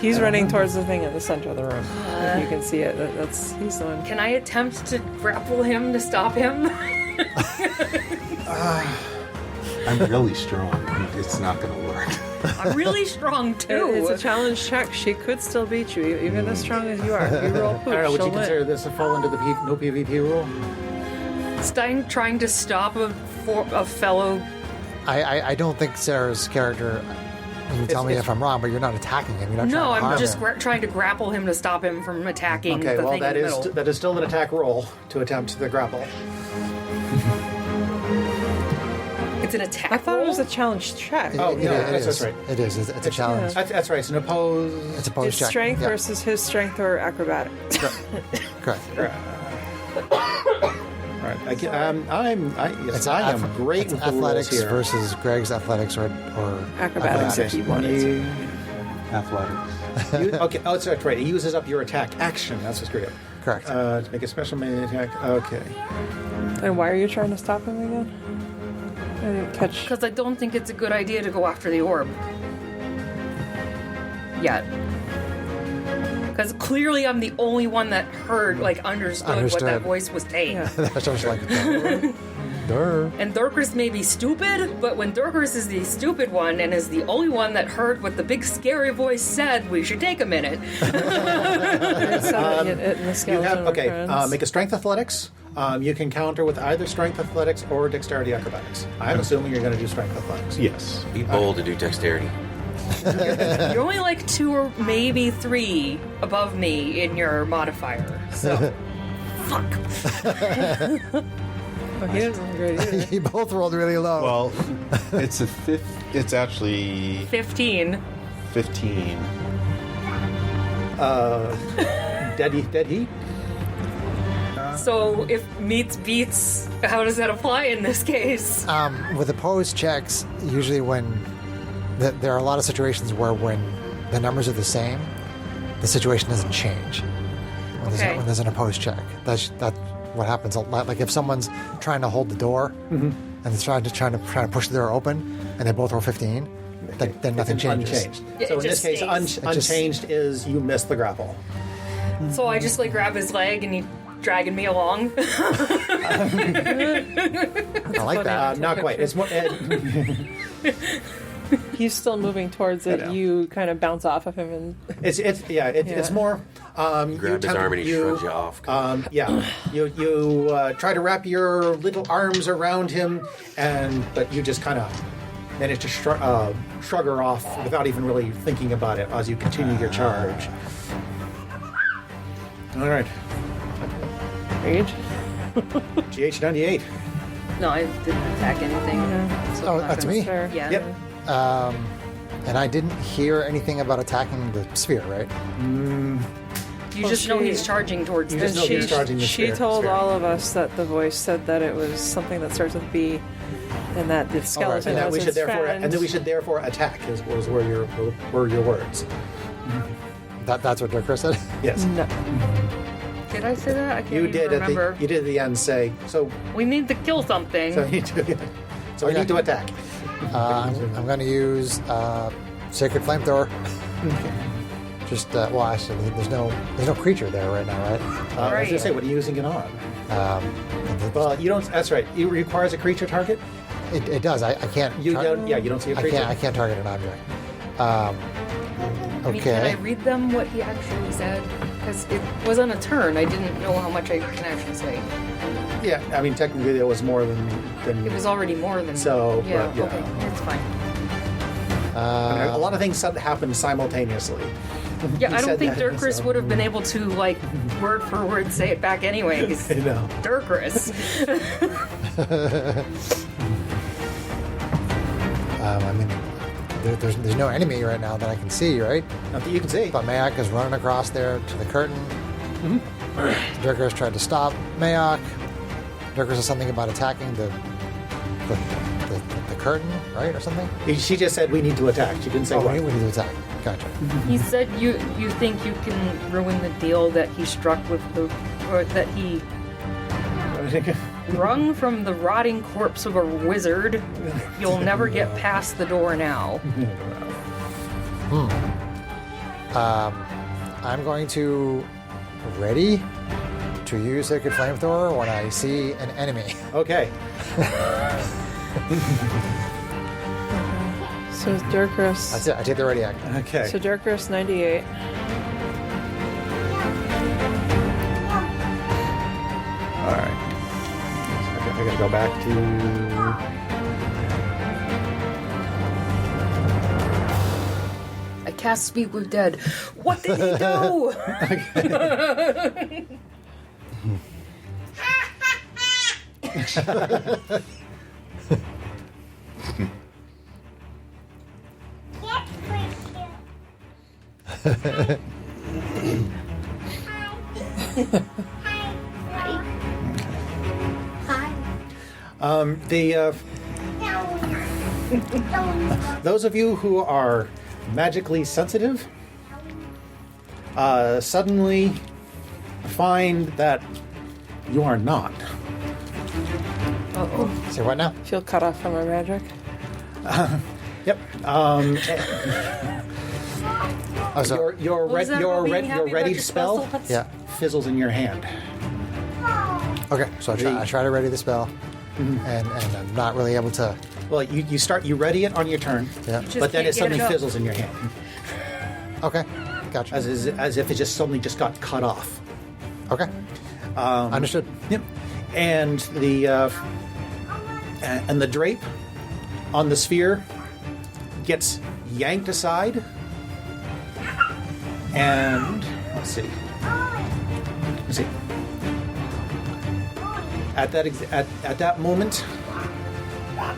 He's running towards the thing at the center of the room. If you can see it, he's the one. Can I attempt to grapple him to stop him? I'm really strong. It's not going to work. I'm really strong too. It's a challenge check. She could still beat you, even as strong as you are. If you roll pooch, I don't know, would she'll you consider win. this to fall into the no PvP rule? Stein trying to stop a fellow. I don't think Sarah's character. You can tell me if I'm wrong, but you're not attacking him. You're not No, trying to harm I'm just him. trying to grapple him to stop him from attacking Okay, the well thing in the middle. that is still an attack roll to attempt the grapple. It's an attack I thought roll? it was a challenge check. Oh, It- no, it that's is. right. It is. It's a challenge. That's right. It's an opposed. It's a post It's check. strength Yeah. versus his strength or acrobatics. Correct. Right. Yes, It's I am great it's with the rules athletics here. versus Greg's athletics or Acrobatics if you wanted to. Athletics. Okay. Oh, that's right. It uses up your attack action. That's what's great. Correct. To make a special melee attack. Okay. And why are you trying to stop him again? I didn't catch. Because I don't think it's a good idea to go after the orb. Yet. Because clearly I'm the only one that heard, understood what that Understood. voice was saying. Yeah. That's just like Durr. And Durkris may be stupid, but when Durkris is the stupid one and is the only one that heard what the big scary voice said, we should take a minute. In the You skeleton have of okay. friends. Make a strength athletics. You can counter with either strength athletics or dexterity acrobatics. I'm assuming you're going to do strength athletics. Yes. Be bold to do dexterity. You're only 2 or maybe 3 above me in your modifier. So, fuck. Oh, he didn't roll great either. You both rolled really low. Well, it's a fifth. It's actually 15. 15. Dead heat. So if meets beats, how does that apply in this case? With opposed checks, usually there are a lot of situations where when the numbers are the same, the situation doesn't change. When there's an opposed check, that's what happens a lot. Like if someone's trying to hold the door and it's trying to push the door open, and they both roll 15, then nothing changes. Unchanged. Yeah, So it in this just case, stays. unchanged is you miss the grapple. So I just grab his leg and he's dragging me along. I like that. Not quite. It's more. He's still moving towards it. know. You kind of bounce off of him, and It's more. Grab his arm and he shrugs you off. You try to wrap your little arms around him, but you just kind of manage to shrug her off without even really thinking about it as you continue your charge. All right, rage. GH98. No, I didn't attack anything. So Oh, I'm not that's gonna- me? Fair. Yeah. Yep. And I didn't hear anything about attacking the sphere, right? You just know she- he's charging towards You this. just know he's charging the She sphere. told sphere. all of us that the voice said that it was something that starts with B, and that the skeleton and that was we should its therefore, friend. and that we should therefore attack. Were your words? That's what Dirk said. Yes, No. Did I say that? I can't you even did. remember. You did at the end say so. We need to kill something. So we need to. So we Okay. need to attack. I'm going to use Sacred Flamethrower. Just actually, there's no creature there right now, right? I was Right. going to say, what are you using it on? The- Well, you don't. That's right. It requires a creature target. It does. I can't. You don't. Yeah, you don't see a creature. I can't target an object. I mean, can I Okay. read them what he actually said? Because it was on a turn. I didn't know how much I can actually say. Yeah, I mean, technically, there was more than. It was already more than. So, yeah, but, yeah. okay, it's fine. a lot of things happened simultaneously. Yeah, I said don't think that, Dirkris so- would have been able to word for word say it back anyway. 'Cause I know. Dirkris. I mean, there's no enemy right now that I can see, right? Not that you can see. But Mayak is running across there to the curtain. Dirkers tried to stop Mayok. Dirkers said something about attacking the curtain, right, or something? She just said we need to attack. She didn't say what. We need to attack. Gotcha. He said you think you can ruin the deal that he struck with or that he wrung from the rotting corpse of a wizard. You'll never get past the door now. I'm going to ready to use Sacred Flamethrower when I see an enemy. Okay. So Dirkris. That's it. I take the ready action. Okay. So Dirkris 98. All right. So I gotta go back to. I cast Speak with Dead. What did he do? Those of you who are magically sensitive suddenly find that you are not. Uh-oh. Say what now? Feel cut off from our magic. Yep. Oh, so, Your Was that about being happy about ready your spell spell? yeah. fizzles in your hand. Okay, so I try to ready the spell, and I'm not really able to. Well, you ready it on your turn, Yeah. Just but then can't it suddenly get it up. fizzles in your hand, Okay, gotcha. as if it just suddenly just got cut off. Okay, understood. Yep. And the drape on the sphere gets yanked aside, and let's see. At that moment,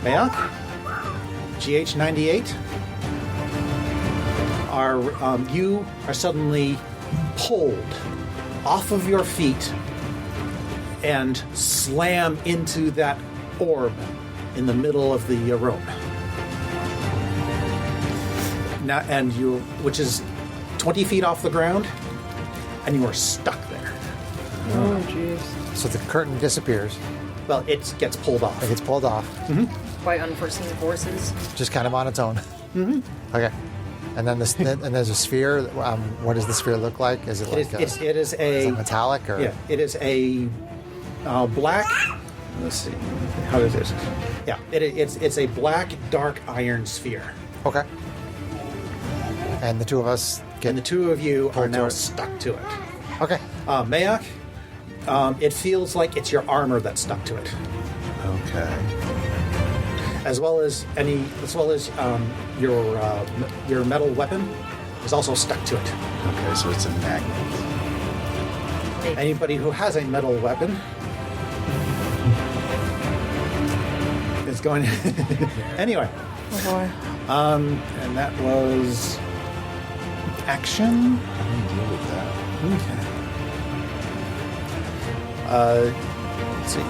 Mayok, GH98, you are suddenly pulled off of your feet and slam into that orb in the middle of the room. Now, which is 20 feet off the ground, and you are stuck there. Oh, jeez. So the curtain disappears. Well, it gets pulled off. It gets pulled off, By unforeseen forces. just kind of on its own. Okay, and then there's a sphere. What does the sphere look like? Is it like It is is it a metallic or? yeah. It is a black. Let's see. How is this? Yeah. It's a black, dark iron sphere, Okay. And the two of us get. and the two of you are Pulled now to it. stuck to it. Okay. Mayok, it feels like it's your armor that's stuck to it, Okay. as well as your metal weapon is also stuck to it. Okay, so it's a magnet. Anybody who has a metal weapon is going. Anyway, Oh boy. and that was action. I didn't deal with that. Okay. Let's see.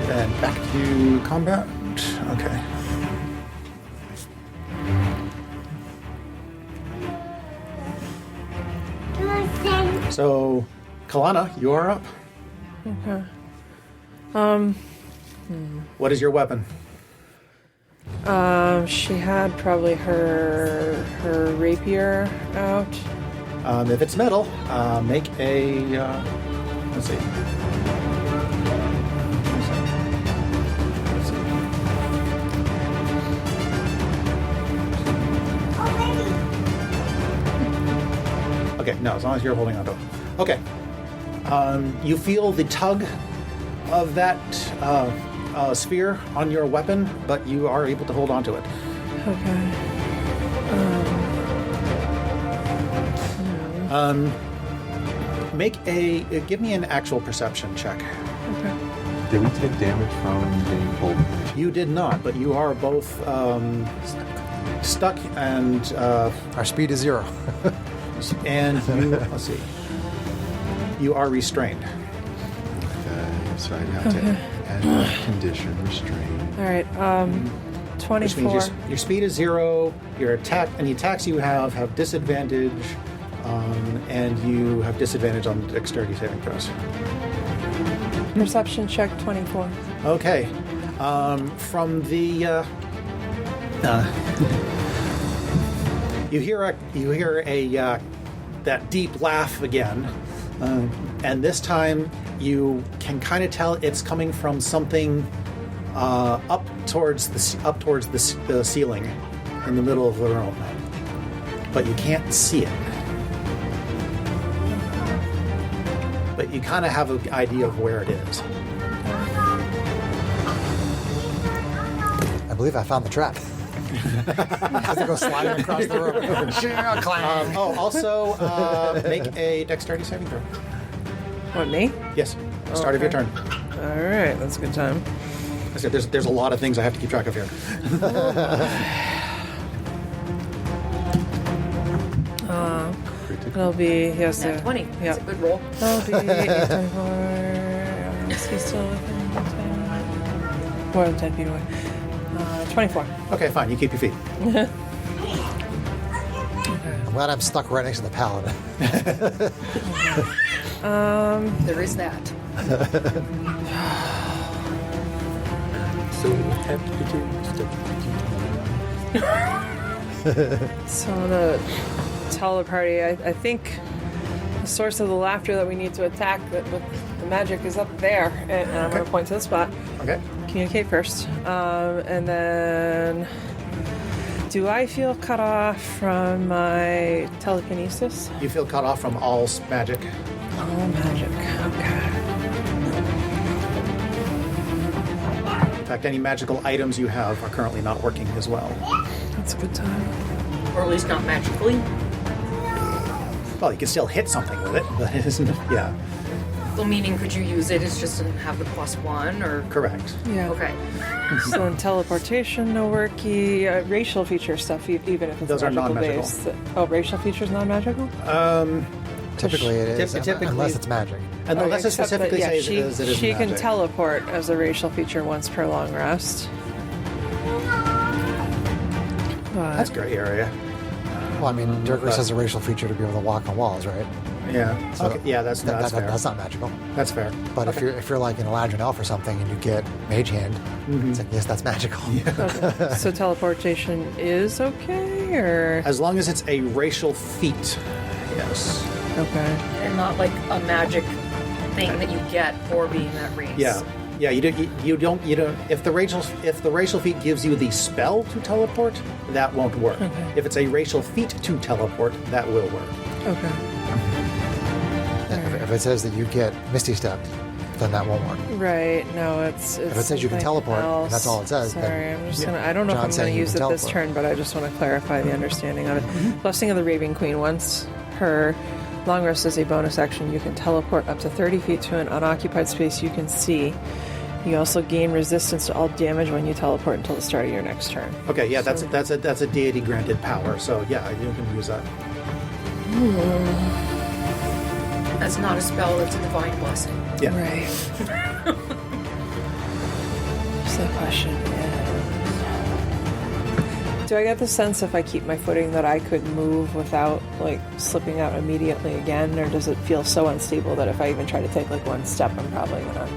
And back to combat. Okay. So, Kalana, you are up. Okay. What is your weapon? She had probably her rapier out. If it's metal, make a. Let's see. Okay, no, as long as you're holding on to it. Okay. You feel the tug of that sphere on your weapon, but you are able to hold on to it. Okay. Give me an actual perception check. Okay. Did we take damage from being pulled? You did not, but you are both stuck, and Our speed is 0. you let's see. You are restrained. So I have to add that condition, restrain. All right. Which 24. means your speed is 0. Your attack, any attacks you have disadvantage, and you have disadvantage on dexterity saving throws. Perception check 24. Okay. From the you hear a that deep laugh again, and this time you can kind of tell it's coming from something up towards the ceiling in the middle of the room, but you can't see it. But you kind of have an idea of where it is. I believe I found the trap. I have to go sliding across the room. Clang. Also, make a dexterity saving throw. What, me? Yes, start of your turn. All right, that's a good time. I said there's a lot of things I have to keep track of here. It'll be, he has Nat to... 20. Yep. That's a good roll. That'll be 824. Is he still within 10? More than 10 feet away. 24. Okay, fine. You keep your feet. I'm glad I'm stuck right next to the paladin. There is that. So happy to do stuff. So I'm gonna tell the party, I think the source of the laughter that we need to attack with the magic is up there, and I'm gonna point to the spot. Okay. Communicate first, and then do I feel cut off from my telekinesis? You feel cut off from all magic. Oh, magic. Okay. In fact, any magical items you have are currently not working as well. That's a good time. Or at least not magically. Well, you can still hit something with it, but it isn't. Yeah, So meaning could you use it as just to have the +1 or? correct. Yeah. Okay. So then teleportation, no worky, racial feature stuff, even if it's Those are magical non-magical. based. Oh, racial features non-magical? Typically it is, Typically- unless it's magic. And unless it Except that, specifically yeah, says she, it is she can magic. teleport as a racial feature once per long rest. But That's gray area. Well, I mean, Dirkers has a racial feature to be able to walk on walls, right? Yeah. So Okay. Yeah, that's fair. that's not magical. That's fair. But Okay. if you're like an Eladrin elf or something and you get Mage Hand, it's like, yes, that's magical. okay. So teleportation is okay, or As long as it's a racial feat, yes. okay? And not like a magic thing that you get for being that race. Yeah. Yeah, you don't. If the racial feat gives you the spell to teleport, that won't work. Okay. If it's a racial feat to teleport, that will work. Okay. If it says that you get Misty Step, then that won't work. Right. No, it's If it says you can something teleport, and else. that's all it says, then- Sorry, I'm just gonna. I don't know John's if I'm saying gonna you use it can this teleport. turn, but I just want to clarify the understanding of it. Blessing of the Raven Queen. Once her long rest is a bonus action, you can teleport up to 30 feet to an unoccupied space you can see. You also gain resistance to all damage when you teleport until the start of your next turn. Okay, yeah, that's a deity granted power. So yeah, you can use that. That's not a spell, it's a divine blessing. Yeah. Right. So the question is, do I get the sense if I keep my footing that I could move without like slipping out immediately again, or does it feel so unstable that if I even try to take like one step, I'm probably gonna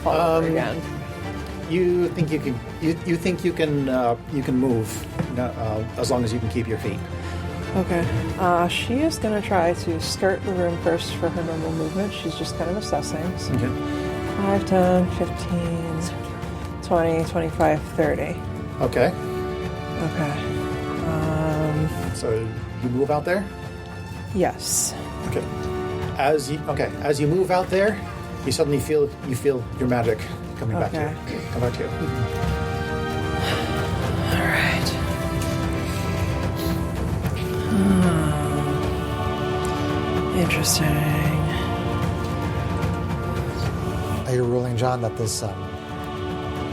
fall over again? You think you can? You think you can move as long as you can keep your feet. Okay. She is gonna try to skirt the room first for her normal movement. She's just kind of assessing. So Okay. 5, 10, 15, 20, 25, 30. Okay. Okay. So you move out there. Yes. Okay. As you move out there, you suddenly feel your magic coming back to Okay. you. Come back to you. All right. Interesting. Are you ruling, John, that this,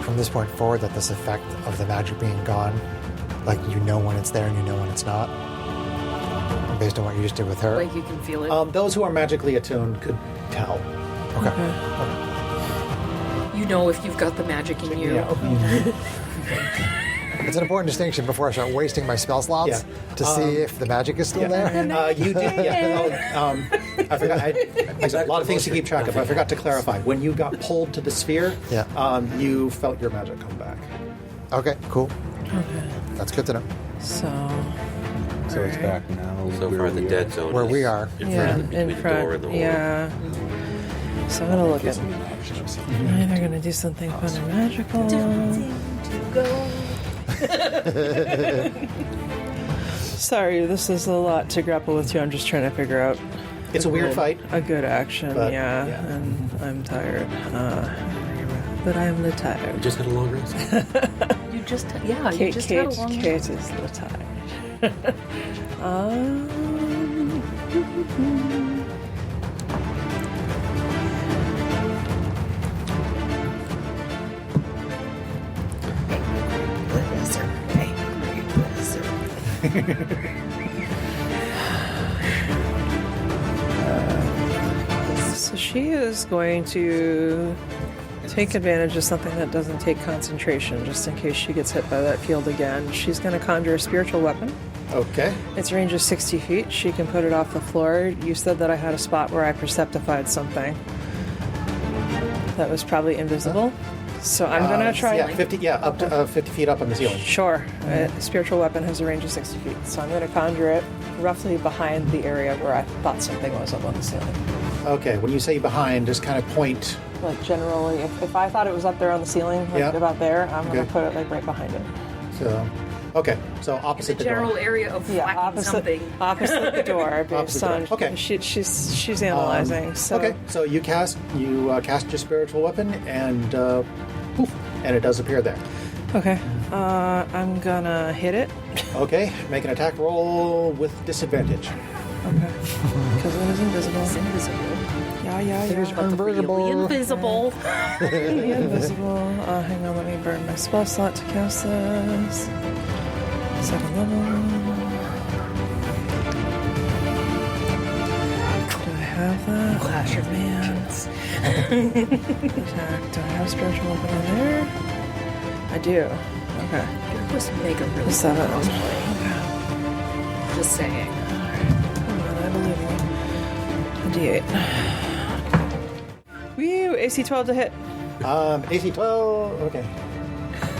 from this point forward, that this effect of the magic being gone Like you know when it's there and you know when it's not, based on what you just did with her. Like you can feel it. Those who are magically attuned could tell. Okay. You know if you've got the magic in you. Yeah. It's an important distinction before I start wasting my spell slots Yeah. to see if the magic is still there. You did. Yeah. I forgot. A lot of things to keep track of. I forgot to clarify. When you got pulled to the sphere, Yeah. You felt your magic come back. Okay, cool. Okay. That's good to know. So So it's back now. So where far, the we dead are. zone Where is we are. in yeah, front, between in the door front. and the hole. Yeah. So I'm gonna look at. I'm either gonna do something fun or magical. Sorry, this is a lot to grapple with too. I'm just trying to figure out It's a weird fight. a good action. But, Yeah, yeah. and I'm tired. But I'm the tired. Just had a long rest. You just, yeah, you Kate, just had a long Kate is the tired. So she is going to take advantage of something that doesn't take concentration, just in case she gets hit by that field again. She's going to conjure a spiritual weapon. Okay. Its range is 60 feet. She can put it off the floor. You said that I had a spot where I perceptified something that was probably invisible. So I'm going to try... Yeah, 50. Yeah, up to 50 feet up on the ceiling. Sure. A spiritual weapon has a range of 60 feet. So I'm going to conjure it roughly behind the area where I thought something was up on the ceiling. Okay. When you say behind, just kind of point. Like generally, if I thought it was up there on the ceiling, like Yeah. about there, I'm going Okay. to put it like right behind it. So, okay. So The opposite the general door. area of Yeah, whacking something. opposite the door, based Opposite the door. on Okay. she's analyzing. So Okay. So you cast your spiritual weapon and poof, and it does appear there. okay, I'm gonna hit it. Okay. Make an attack roll with disadvantage. Okay, because it is invisible. It's invisible. Yeah. Really invisible. Really invisible. Hang on, let me burn my spell slot to cast this. Second level. Do I have that? Clash of Hands. Attack. Do I have spiritual weapon in there? I do. Okay. It was mega really cool 7. crossplay. Just saying. Come on, I believe you. A D8. Woo! AC 12 to hit. AC 12. Okay.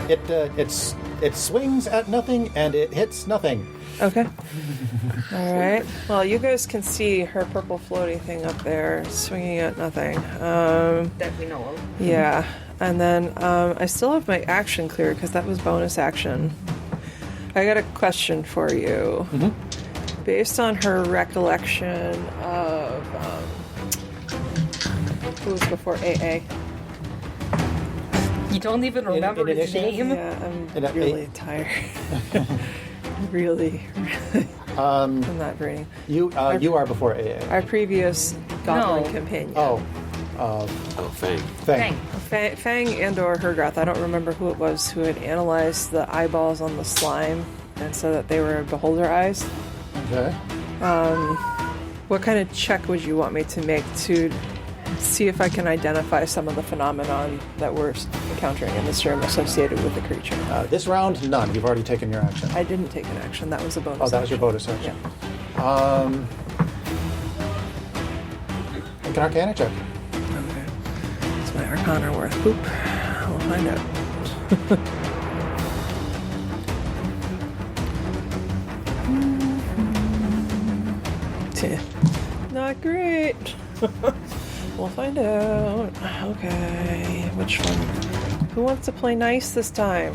It swings at nothing and it hits nothing. Okay. All right. Well, you guys can see her purple floaty thing up there, swinging at nothing. That we know of. Yeah. And then I still have my action clear because that was bonus action. I got a question for you. Mm-hmm. Based on her recollection of who was before AA. You don't even remember in his initiative? name? Yeah, I'm And at really 8? tired. really. I'm not brainy. You are before AA. Our previous goblin No. companion. Oh, Oh, Fang. Fang. Fang and or Hergoth. I don't remember who it was who had analyzed the eyeballs on the slime and said that they were beholder eyes. Okay. What kind of check would you want me to make to see if I can identify some of the phenomenon that we're encountering in this room associated with the creature? This round, none. You've already taken your action. I didn't take an action. That was a bonus. Oh, that was your bonus action. Make an Arcana check. Okay. It's my Arcana worth. Boop. We'll find out. Not great. We'll find out. Okay. Which one? Who wants to play nice this time?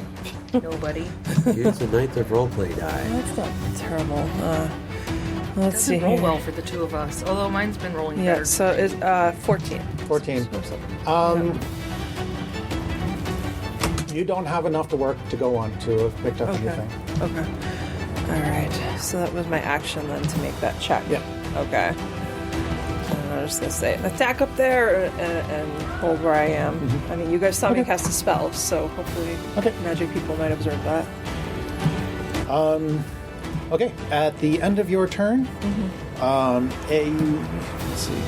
Nobody. Use the Ninth of Roleplay die. That's not terrible. Let's see. Doesn't roll here. well for the two of us. Although mine's been rolling Yeah, better. so it's 14. 14. You don't have enough to work to go on to have picked up Okay. anything. Okay. All right. So that was my action then to make that check. Yeah. Okay. And I was just gonna say attack up there and hold where I am. I mean, you guys saw me cast a spell, so hopefully Okay. magic people might observe that. Okay, at the end of your turn, let's see.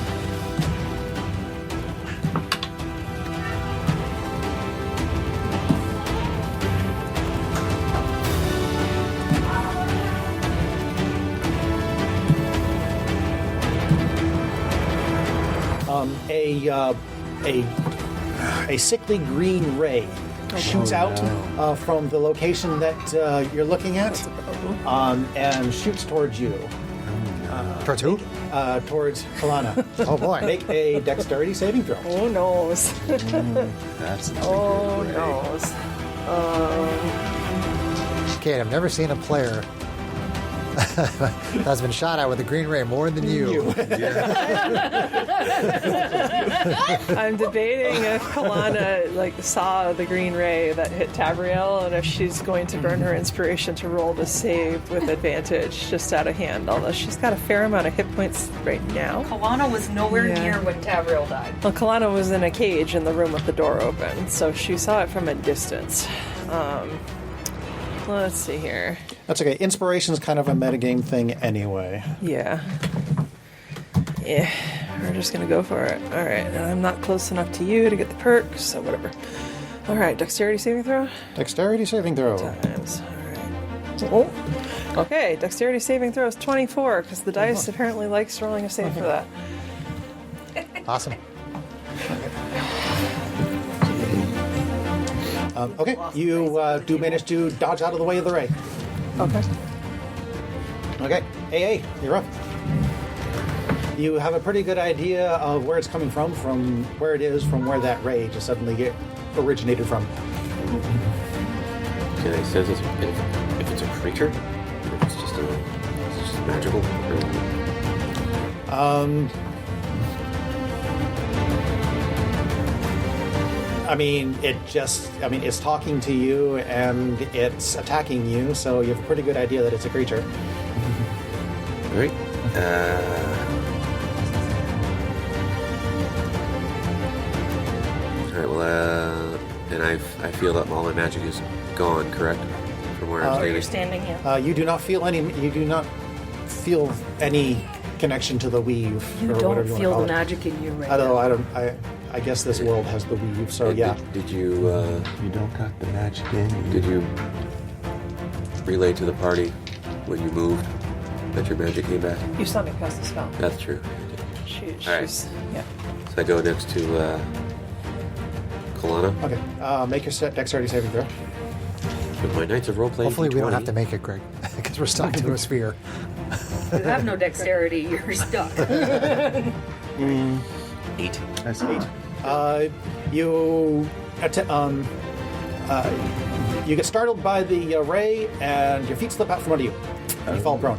A sickly green ray shoots out from the location that you're looking at, and shoots towards you. Towards who? Towards Kalana. Oh boy. Make a dexterity saving throw. Oh noes. That's not Oh good. noes. Kate, I've never seen a player that's been shot at with a green ray more than you. I'm debating if Kalana saw the green ray that hit Tabriel, and if she's going to burn her inspiration to roll the save with advantage just out of hand. Although she's got a fair amount of hit points right now. Kalana was nowhere Yeah. near when Tabriel died. Well, Kalana was in a cage in the room with the door open, so she saw it from a distance. Let's see here. That's okay. Inspiration's kind of a metagame thing anyway. Yeah. Yeah, we're just gonna go for it. All right, and I'm not close enough to you to get the perk, so whatever. All right, dexterity saving throw. Dexterity saving throw. Times. All right. Oh. Okay, dexterity saving throw is 24 because the dice apparently likes rolling a save for that. Awesome. Okay, you do manage to dodge out of the way of the ray. Okay. Okay, AA, you're up. You have a pretty good idea of where it's coming from where it is, from where that ray just suddenly originated from. Okay, it says if it's a creature, or if it's just magical. I mean, it's talking to you and it's attacking you, so you have a pretty good idea that it's a creature. All right. All right. Well, and I feel that all my magic is gone. Correct, from where I'm Where you're standing. standing, yeah. You do not feel any connection to the weave. You or don't whatever you feel want the to call it. magic in you right I don't now. know. I guess this world has the weave, so yeah. Did you You don't got the magic in. did you relay to the party when you moved that your magic came back? You saw me cast the spell. That's true. She's All right. yeah. So I go next to Kalana. Okay, make your dexterity saving throw. With my Knights of Roleplay. Hopefully we don't D20. have to make it, Greg, because we're stuck to a sphere. You have no dexterity, you're stuck. 8. That's 8. You get startled by the ray, and your feet slip out from under you, and you fall prone.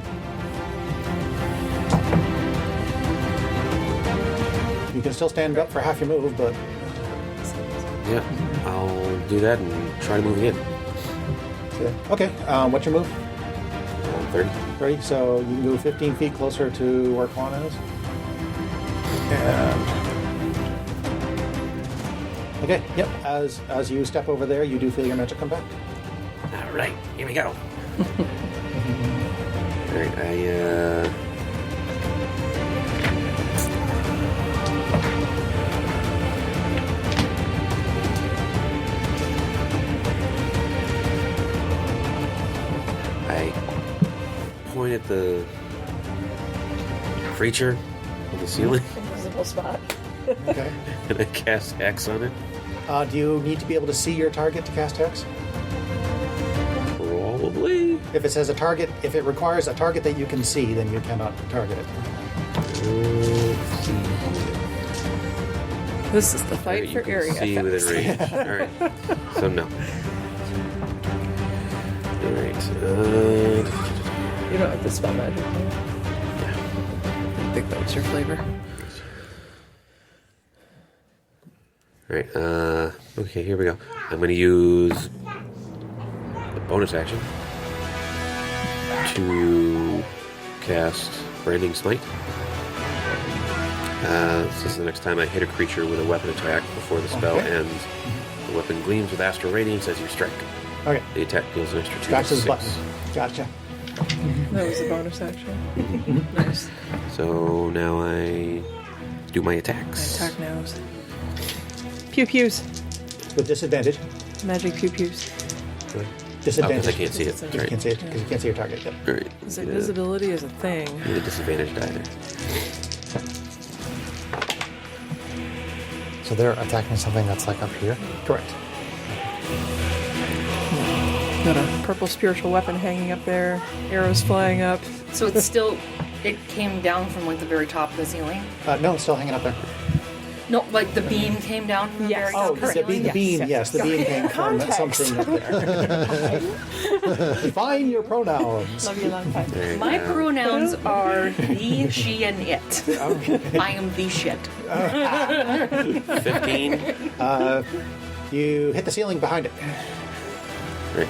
You can still stand up for half your move, but Yeah, I'll do that and try to move again. okay. What's your move? 30. 30. So you can move 15 feet closer to where Kalana is. And okay, yep. As you step over there, you do feel your magic come back. All right, here we go. All right, I point at the creature on the ceiling Invisible spot. Okay. and I cast Hex on it. Do you need to be able to see your target to cast Hex? Probably. If it says a target, if it requires a target that you can see, then you cannot target it. This is the fight You for can area see effects. within range. All right. So no. All right. You don't have to spell magic. do you? I think that was your flavor. All right. Okay. Here we go. I'm going to use a bonus action to cast Branding Smite. This is the next time I hit a creature with a weapon attack before the spell ends. The weapon gleams with astral radiance as you strike. Okay. The attack deals an extra 2 Back to the 6. button. Gotcha. That was a bonus action. Nice. So now I do my My attacks. attack nows. Pew pews. With disadvantage. Magic pew pews. Oh, Disadvantage. because I can't see it. Because You Right. can't see it because you can't see your target. Yep. All right. Because invisibility is a thing. Need a disadvantage die there. So they're attacking something that's like up here. Correct. Got a purple spiritual weapon hanging up there. Arrows flying up. So it's still, it came down from like the very top of the ceiling. No, it's still hanging up there. No, like the beam came down from the Yes. very top Oh, of the the ceiling. beam. Yes, the beam came from something up there. Define your pronouns. Love you long time. There you My go. pronouns are the, she, and it. I am the shit. 15. You hit the ceiling behind it. Right.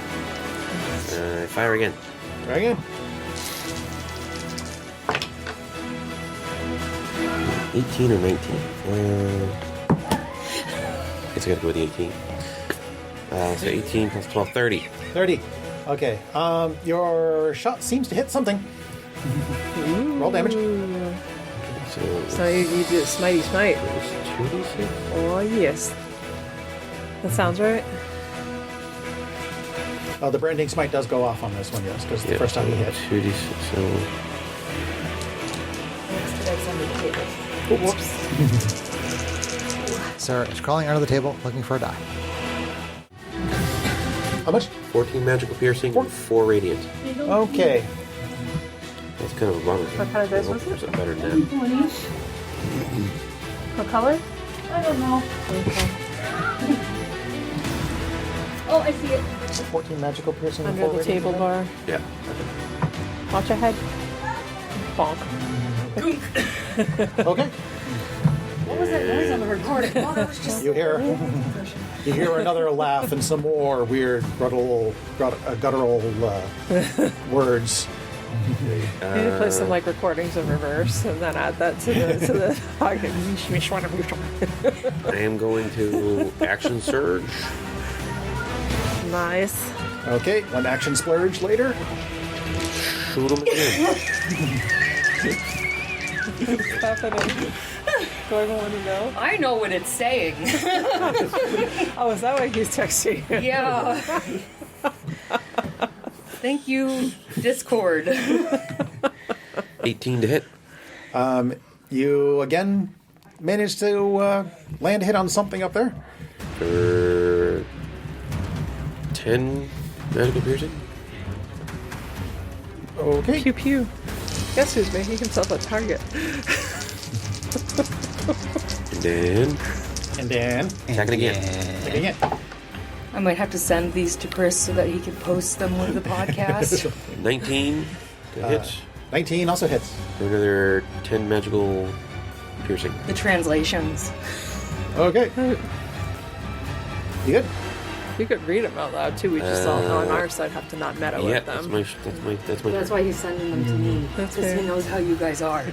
Fire again. Try again. 18 or 19? Guess I gotta go with the 18. So 18 plus 12, 30. 30. Okay. Your shot seems to hit something. Roll damage. So So you did smitey smite. it's 2d6? Oh yes. That sounds right. The branding smite does go off on this one, yes, because the first time you hit. 2d6, so... Whoops. Sarah is crawling under the table looking for a die. How much? 14 magical piercing and 4 radiant. Okay. That's kind of a bummer. What kind of dice was it? Is it better than that? What color? I don't know. Oh, I see it. 14 magical piercing. and Under four the table radiant bar. Yeah. Watch your head. Bonk. damage. Okay. What was that noise on the recording? Oh, that was just. You hear another laugh and some more weird guttural words. You need to play some like recordings in reverse and then add that to the podcast. I am going to action surge. Nice. Okay, one action splurge later. Shoot him again. Happening. Do I want to know? I know what it's saying. Oh, is that why he's texting you? Yeah. Thank you, Discord. 18 to hit. You again managed to land a hit on something up there. For 10 magical piercing. Okay. Pew pew. Guess who's making himself a target? And then attacking again. Again. I might have to send these to Chris so that he can post them with the podcast. 19 to hit. 19 also hits. For another 10 magical piercing. The translations. Okay. You good? You could read them out loud too. We just all on our side have to not meta Yeah, with that's them. my That's turn. why he's sending them to me. That's Because he fair. knows how you guys are.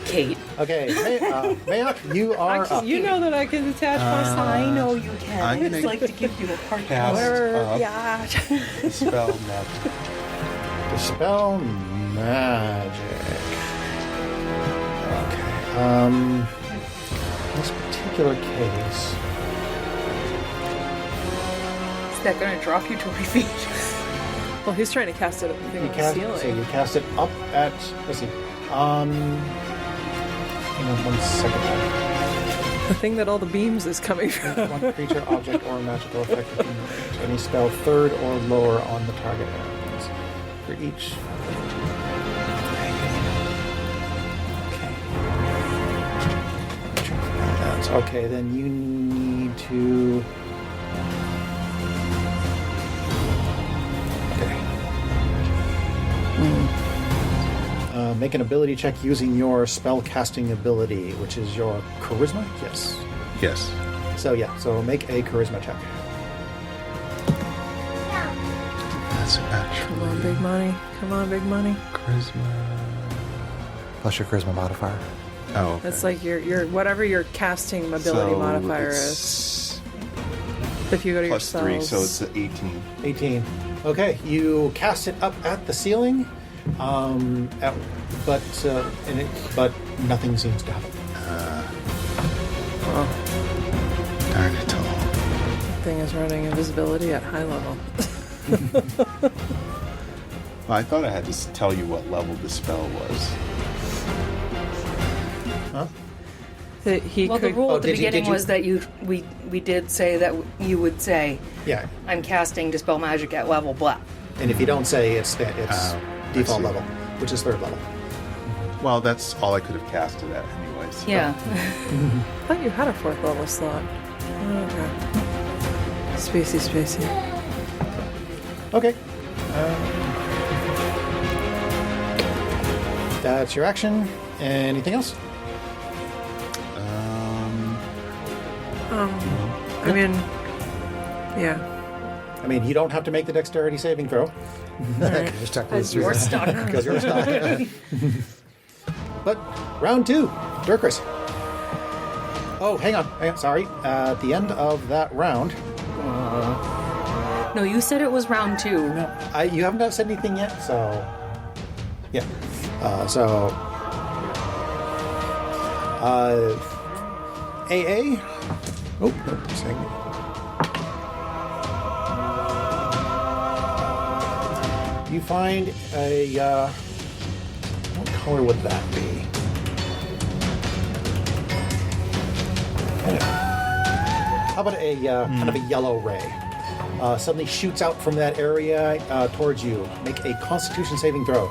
Kate. Okay. Mayock, you are up. You know that I can detach myself. I know you can. I'm It's gonna like to give you a hard cast time. Yeah. spell magic. Dispel magic. Okay. In this particular case, Is that going to drop you 20 feet? Well, he's trying to cast it up in the ceiling. so you cast it up at. Let's see. Hang on 1 second. The thing that all the beams is coming from. One creature, object, or magical effect within range. Any spell third or lower on the target areas. For each. Okay. Okay, then you need to. Okay. Make an ability check using your spell casting ability, which is your charisma. Yes. Yes. So make a charisma check. That's Come on, actually big money. Come on, big money. charisma. Plus your charisma modifier. Oh, okay. That's like your whatever your casting ability So modifier is. it's If you go to your plus 3, so spells. it's 18. 18. Okay, you cast it up at the ceiling, but nothing seems to happen. Darn it all. Thing is running invisibility at high level. Well, I thought I had to tell you what level the spell was. That he Well, the could. rule at the did you- beginning did you- was that we did say that you would say, Yeah, I'm casting Dispel Magic at level blah. and if you don't say it's I default see. level, which is 3rd level. Well, that's all I could have casted at anyways. Yeah. I thought you had a 4th level slot. Okay. Spacey. Okay. That's your action. Anything else? I mean, yeah. I mean, you don't have to make the dexterity saving throw You're stuck with You're stuck. because you're stuck. But round 2, Dirkris. Oh, hang on. Sorry. At the end of that round, No, you said it was round 2. you haven't said anything yet, so yeah. AA. Oh, no, second. You find a. What color would that be? How about a kind of a yellow ray? Suddenly shoots out from that area towards you. Make a Constitution saving throw.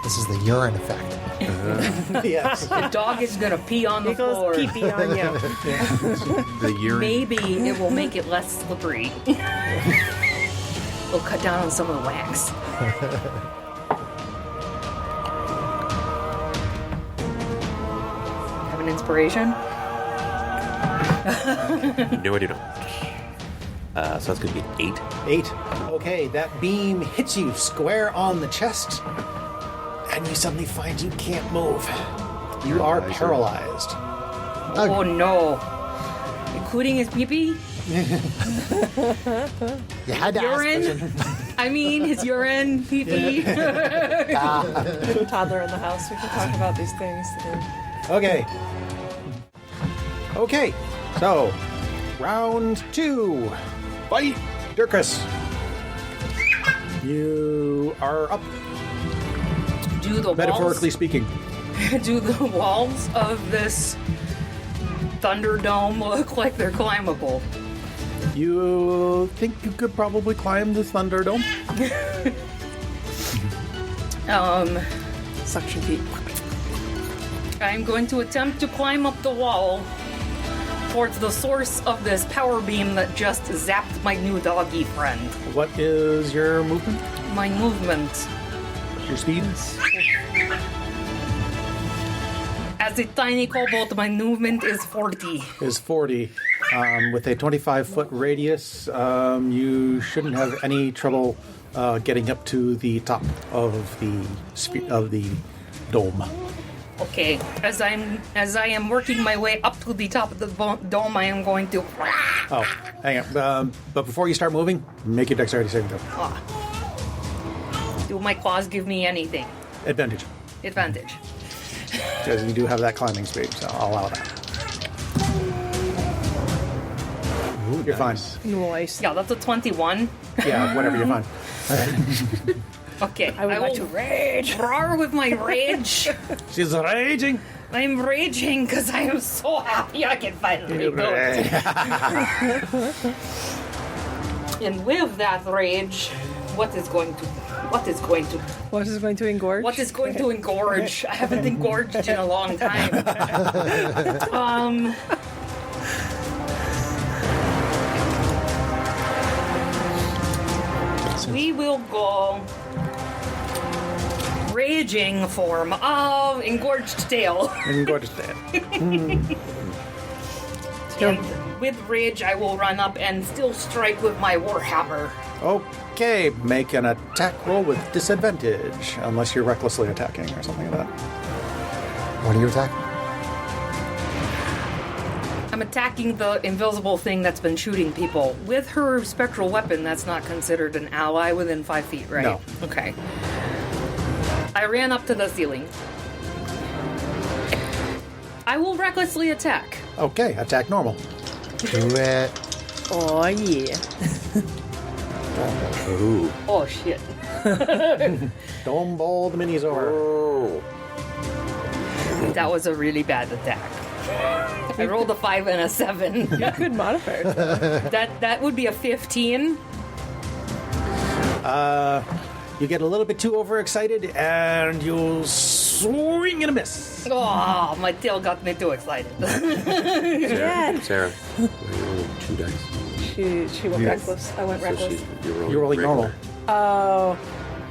This is the urine effect. Yes. The dog is gonna pee on the floor. pee on you. The urine. Maybe it will make it less slippery. It'll cut down on some of the wax. Have an inspiration? No, I do not. So that's going to be an 8. 8. Okay, that beam hits you square on the chest, and you suddenly find you can't move. You are paralyzed. Oh no. Including his pee-pee? You had to Urine? I mean, his urine, pee-pee. Toddler in the house. We can talk about these things. Okay. Okay, so round 2. Fight, Dirkus. You are up, Do the metaphorically walls, speaking. do the walls of this Thunderdome look like they're climbable? You think you could probably climb the Thunderdome? Suction feet. I'm going to attempt to climb up the wall towards the source of this power beam that just zapped my new doggy friend. What is your movement? My movement. Your speed? As a tiny kobold, my movement is 40. Is 40. With a 25-foot radius, you shouldn't have any trouble getting up to the top of the dome. Okay, as I am working my way up to the top of the dome, I am going to. Oh, hang on. But before you start moving, make your dexterity saving throw. Do my claws give me anything? Advantage. Advantage. Because you do have that climbing speed, so I'll allow that. You're fine. Nice. Yeah, that's a 21. Yeah, whatever, you're fine. Okay, I would like will to rage. roar with my rage. She's raging. I'm raging because I am so happy I can finally do it. And with that rage, what is going to What is going to engorge? engorge? I haven't engorged in a long time. We will go raging form of engorged tail. And go to stand. And with rage, I will run up and still strike with my warhammer. Okay, make an attack roll with disadvantage, unless you're recklessly attacking or something like that. What do you attack? I'm attacking the invisible thing that's been shooting people. With her spectral weapon, that's not considered an ally within 5 feet, right? No. Okay. I ran up to the ceiling. I will recklessly attack. Okay, attack normal. Do it. Oh, yeah. Ooh. Oh, shit. Dumbo the Mini-Zor. Oh. That was a really bad attack. I rolled a 5 and a 7. Good modifier. That would be a 15. You get a little bit too overexcited, and you swing and a miss. Oh, my tail got me too excited. Sarah, why are you rolling 2 dice? She went reckless. I went reckless. You're rolling normal. Oh,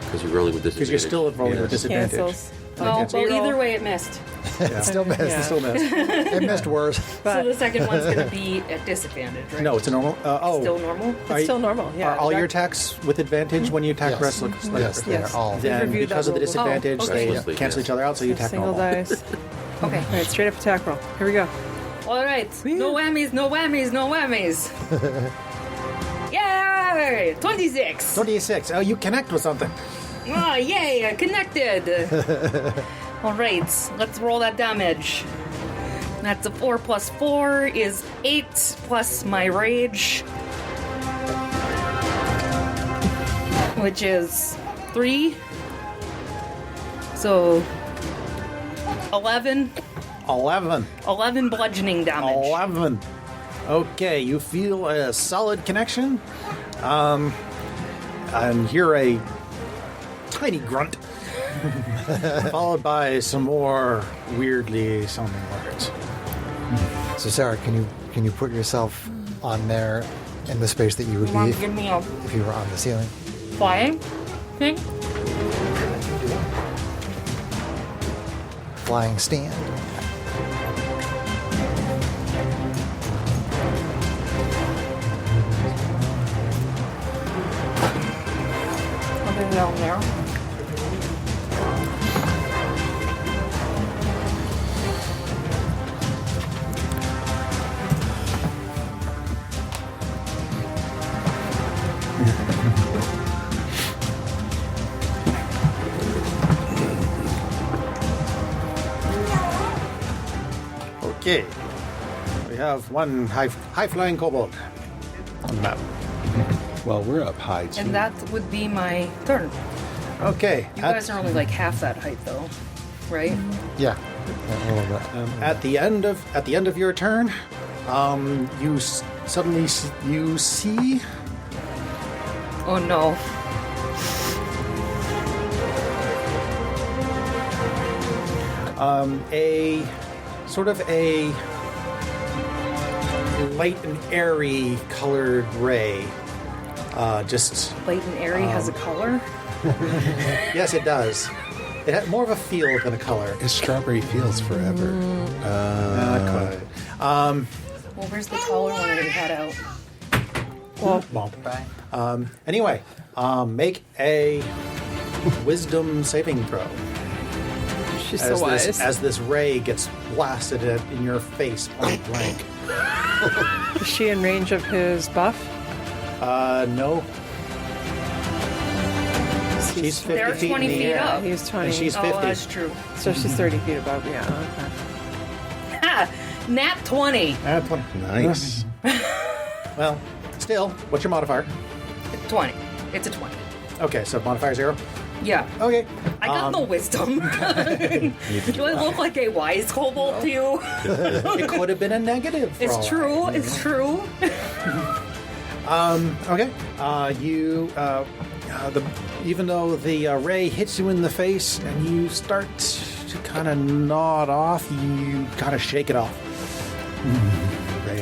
Because you're rolling with disadvantage. Because you're still rolling with disadvantage. cancels. Well, so you roll. either way, it missed. It still missed. Yeah. Still miss. It missed worse. But So the second one's going to be at disadvantage, right? No, it's a normal. Still normal? it's still normal. Yeah. Are all your attacks with advantage when you attack Yes. rest? Like, Yes, they Yes. are all. Then reviewed because that of the rule. disadvantage, Oh, okay. they cancel each other out, so you attack single normal. dice. Okay. All right, straight up attack roll. Here we go. All right. No whammies, no whammies, no whammies. Yay! 26. 26. Oh, you connect with something. Oh, yay! I connected. All right. Let's roll that damage. That's a 4 plus 4 is 8 plus my rage, which is 3. So 11 bludgeoning damage. 11. Okay, you feel a solid connection. And hear a tiny grunt, followed by some more weirdly sounding words. So Sarah, can you put yourself on there in the space that you would Come on, be give me a if you were on the ceiling? flying thing. Flying stand. Something down there. Okay, we have one high-flying kobold on the map. Well, we're up high too. And that would be my turn. Okay, You guys are only like half that height, though, right? Yeah. A little bit. at the end of your turn, you suddenly you see Oh no. a sort of a light and airy colored ray. Just Light and airy has a color. yes, it does. It had more of a feel than a color. It's strawberry fields forever. Not quite. Well, where's the color one I had out? Anyway, make a wisdom saving throw. She's so wise. As this ray gets blasted in your face point blank. Is she in range of his buff? No. She's 50 They're feet 20 in the feet air. up. He's 20. And she's Oh, 50. that's true. So she's 30 feet above. Yeah, okay. Ha! Nat 20. 20. Nice. Well, still, what's your modifier? 20. It's a 20. Okay, so modifier 0. Yeah. Okay. I got no wisdom. Do I look like a wise kobold to you? It could have been a negative. for all It's I true. know. It's true. Okay. Even though the ray hits you in the face and you start to kind of nod off, you kind of shake it off.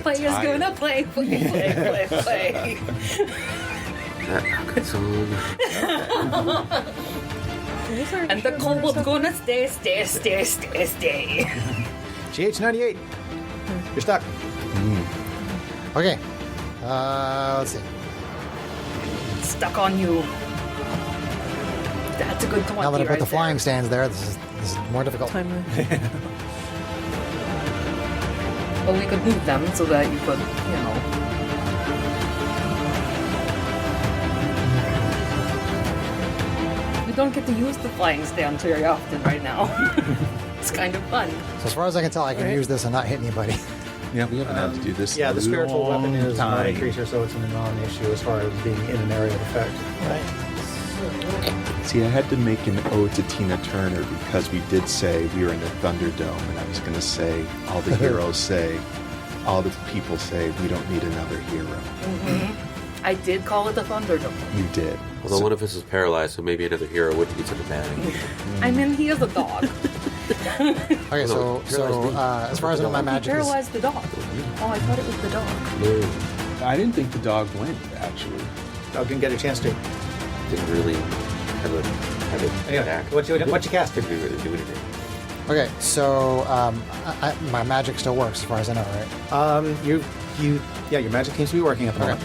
Play is gonna play. Play. That rocket song. And the kobold's gonna stay. GH98. You're stuck. Okay. Let's see. Stuck on you. That's a good 20 Now that I put right the flying there. stands there, this is more difficult. Timely. But we could move them so that you could, you know. We don't get to use the flying stance very often right now. It's kind of fun. So as far as I can tell, I can use this and not hit anybody. Yeah, we haven't had to do this. Yeah, in a the spiritual long weapon is not a time. creature, so it's a non-issue as far as being in an area of effect. See, I had to make an ode to Tina Turner because we did say we were in the Thunderdome, and I was going to say, all the heroes say, all the people say, we don't need another hero. I did call it the Thunderdome. You did. Although one of us is paralyzed, so maybe another hero wouldn't be such a bad idea. I mean, he is a dog. Okay, so as far as I know, my magic is... Paralyzed the dog. Oh, I thought it was the dog. I didn't think the dog went, actually. Dog didn't get a chance to. Didn't really have an attack. What you cast? Didn't really do anything. Okay, so my magic still works as far as I know, right? Your magic seems to be working at the moment.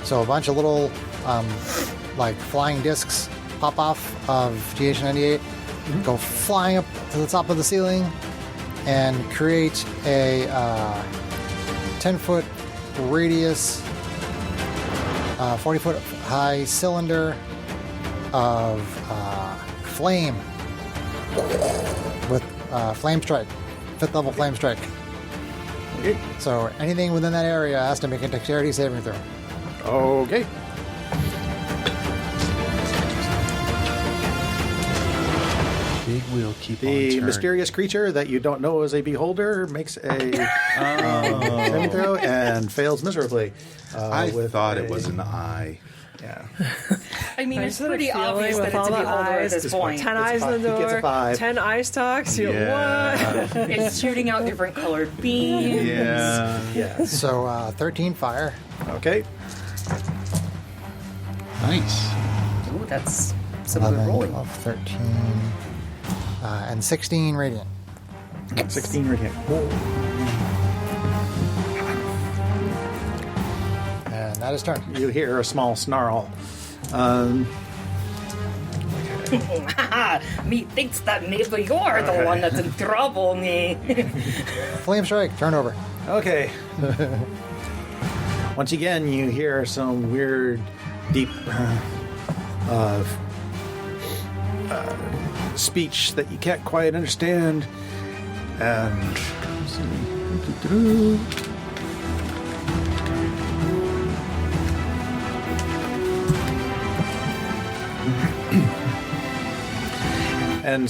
So a bunch of little, like, flying discs pop off of GH98, go flying up to the top of the ceiling, and create a 10-foot radius, 40-foot high cylinder of flame with flame strike, 5th level flame strike. Okay. So anything within that area has to make a dexterity saving throw. Okay. Big wheel keep on The turning. mysterious creature that you don't know is a beholder makes a saving throw and fails miserably. I with thought a- it was an eye. Yeah. I mean, I it's sort of pretty feeling obvious with that it's a all the beholder at eyes, this point. 10 eyes in the He gets a door, 5. 10 ice talks. What? It's shooting out different colored beams. Yeah. Yeah. So 13 fire. Okay. Nice. Ooh, that's some good 11, rolling. 12, 13, and 16 radiant. 16 radiant. And that is turn. You hear a small snarl. Methinks that maybe you're the one that's in trouble, me. Flame strike, turn over. Okay. Once again, you hear some weird, deep speech that you can't quite understand. And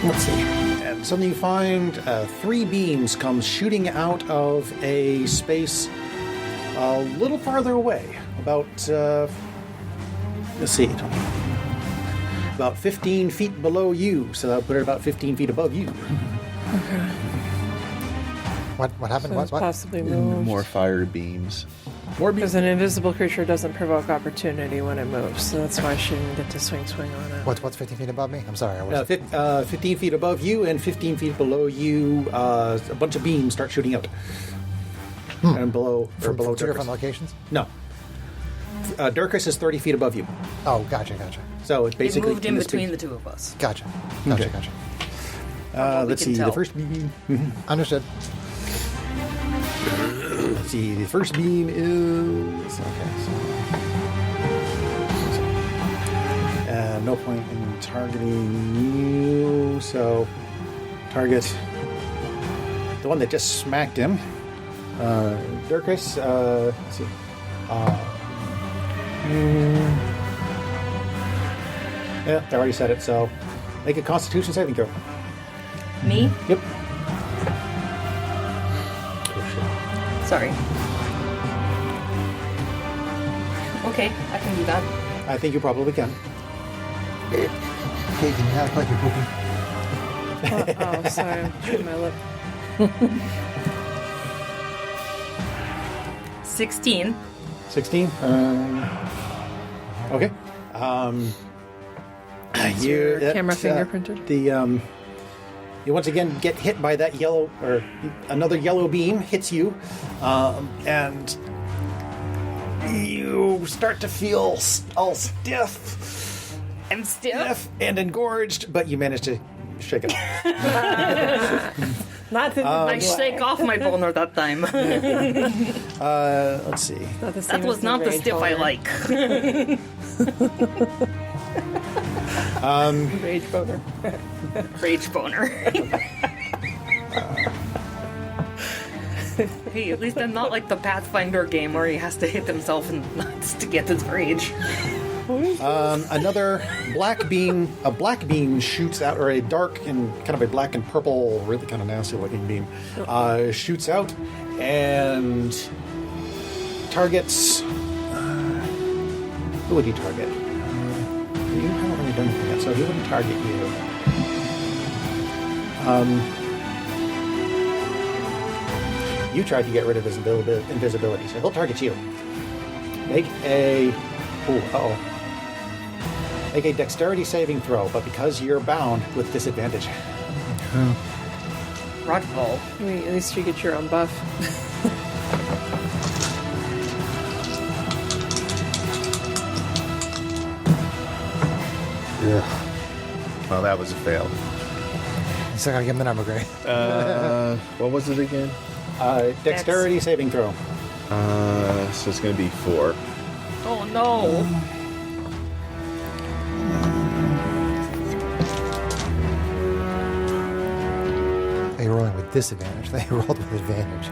let's see. And suddenly you find 3 beams come shooting out of a space a little farther away. About let's see, about 15 feet below you. So that'll put it about 15 feet above you. What happened? So it's What? possibly moved. More fire beams. More beams. Because an invisible creature doesn't provoke opportunity when it moves, so that's why she didn't get to swing on it. What's 15 feet above me? I'm sorry. I was 15 feet above you and 15 feet below you, a bunch of beams start shooting out. And below, or from below two different Durkis. locations. No. Durkis is 30 feet above you. Oh, gotcha. So it's It basically moved in this between big- the two of us. Gotcha. Okay. what we let's can see, tell. the first beam. Understood. Let's see, the first beam is no point in targeting you. So target the one that just smacked him. Durkis. Let's see. Yeah, I already said it. So make a Constitution saving throw. Me? Yep. Sorry. Okay, I can do that. I think you probably can. Hey, can you have like your pooping? Oh, sorry, I'm chewing my lip. 16. 16. Okay. your that, camera fingerprinted? You once again get hit by that yellow, or another yellow beam hits you, and you start to feel all stiff I'm still. and engorged, but you manage to shake it off. Not the I shake off my boner that time. Let's see. Not the same That was as not the rage stiff I boner. like. Rage boner. Rage boner. Hey, at least I'm not like the Pathfinder game where he has to hit himself in the nuts to get his rage. Another black beam. A black beam shoots out, or a dark and kind of a black and purple, really kind of nasty looking beam, shoots out and targets. Who would he target? You haven't really done anything yet, so he wouldn't target you. You tried to get rid of his invisibility, so he'll target you. Make a. Make a dexterity saving throw, but because you're bound, with disadvantage. Rodball. I mean, at least you get your own buff. Well, that was a fail. You still gotta give him the number, Gray. What was it again? Dexterity saving throw. So it's going to be 4. Oh no. You're rolling with disadvantage. They rolled with advantage.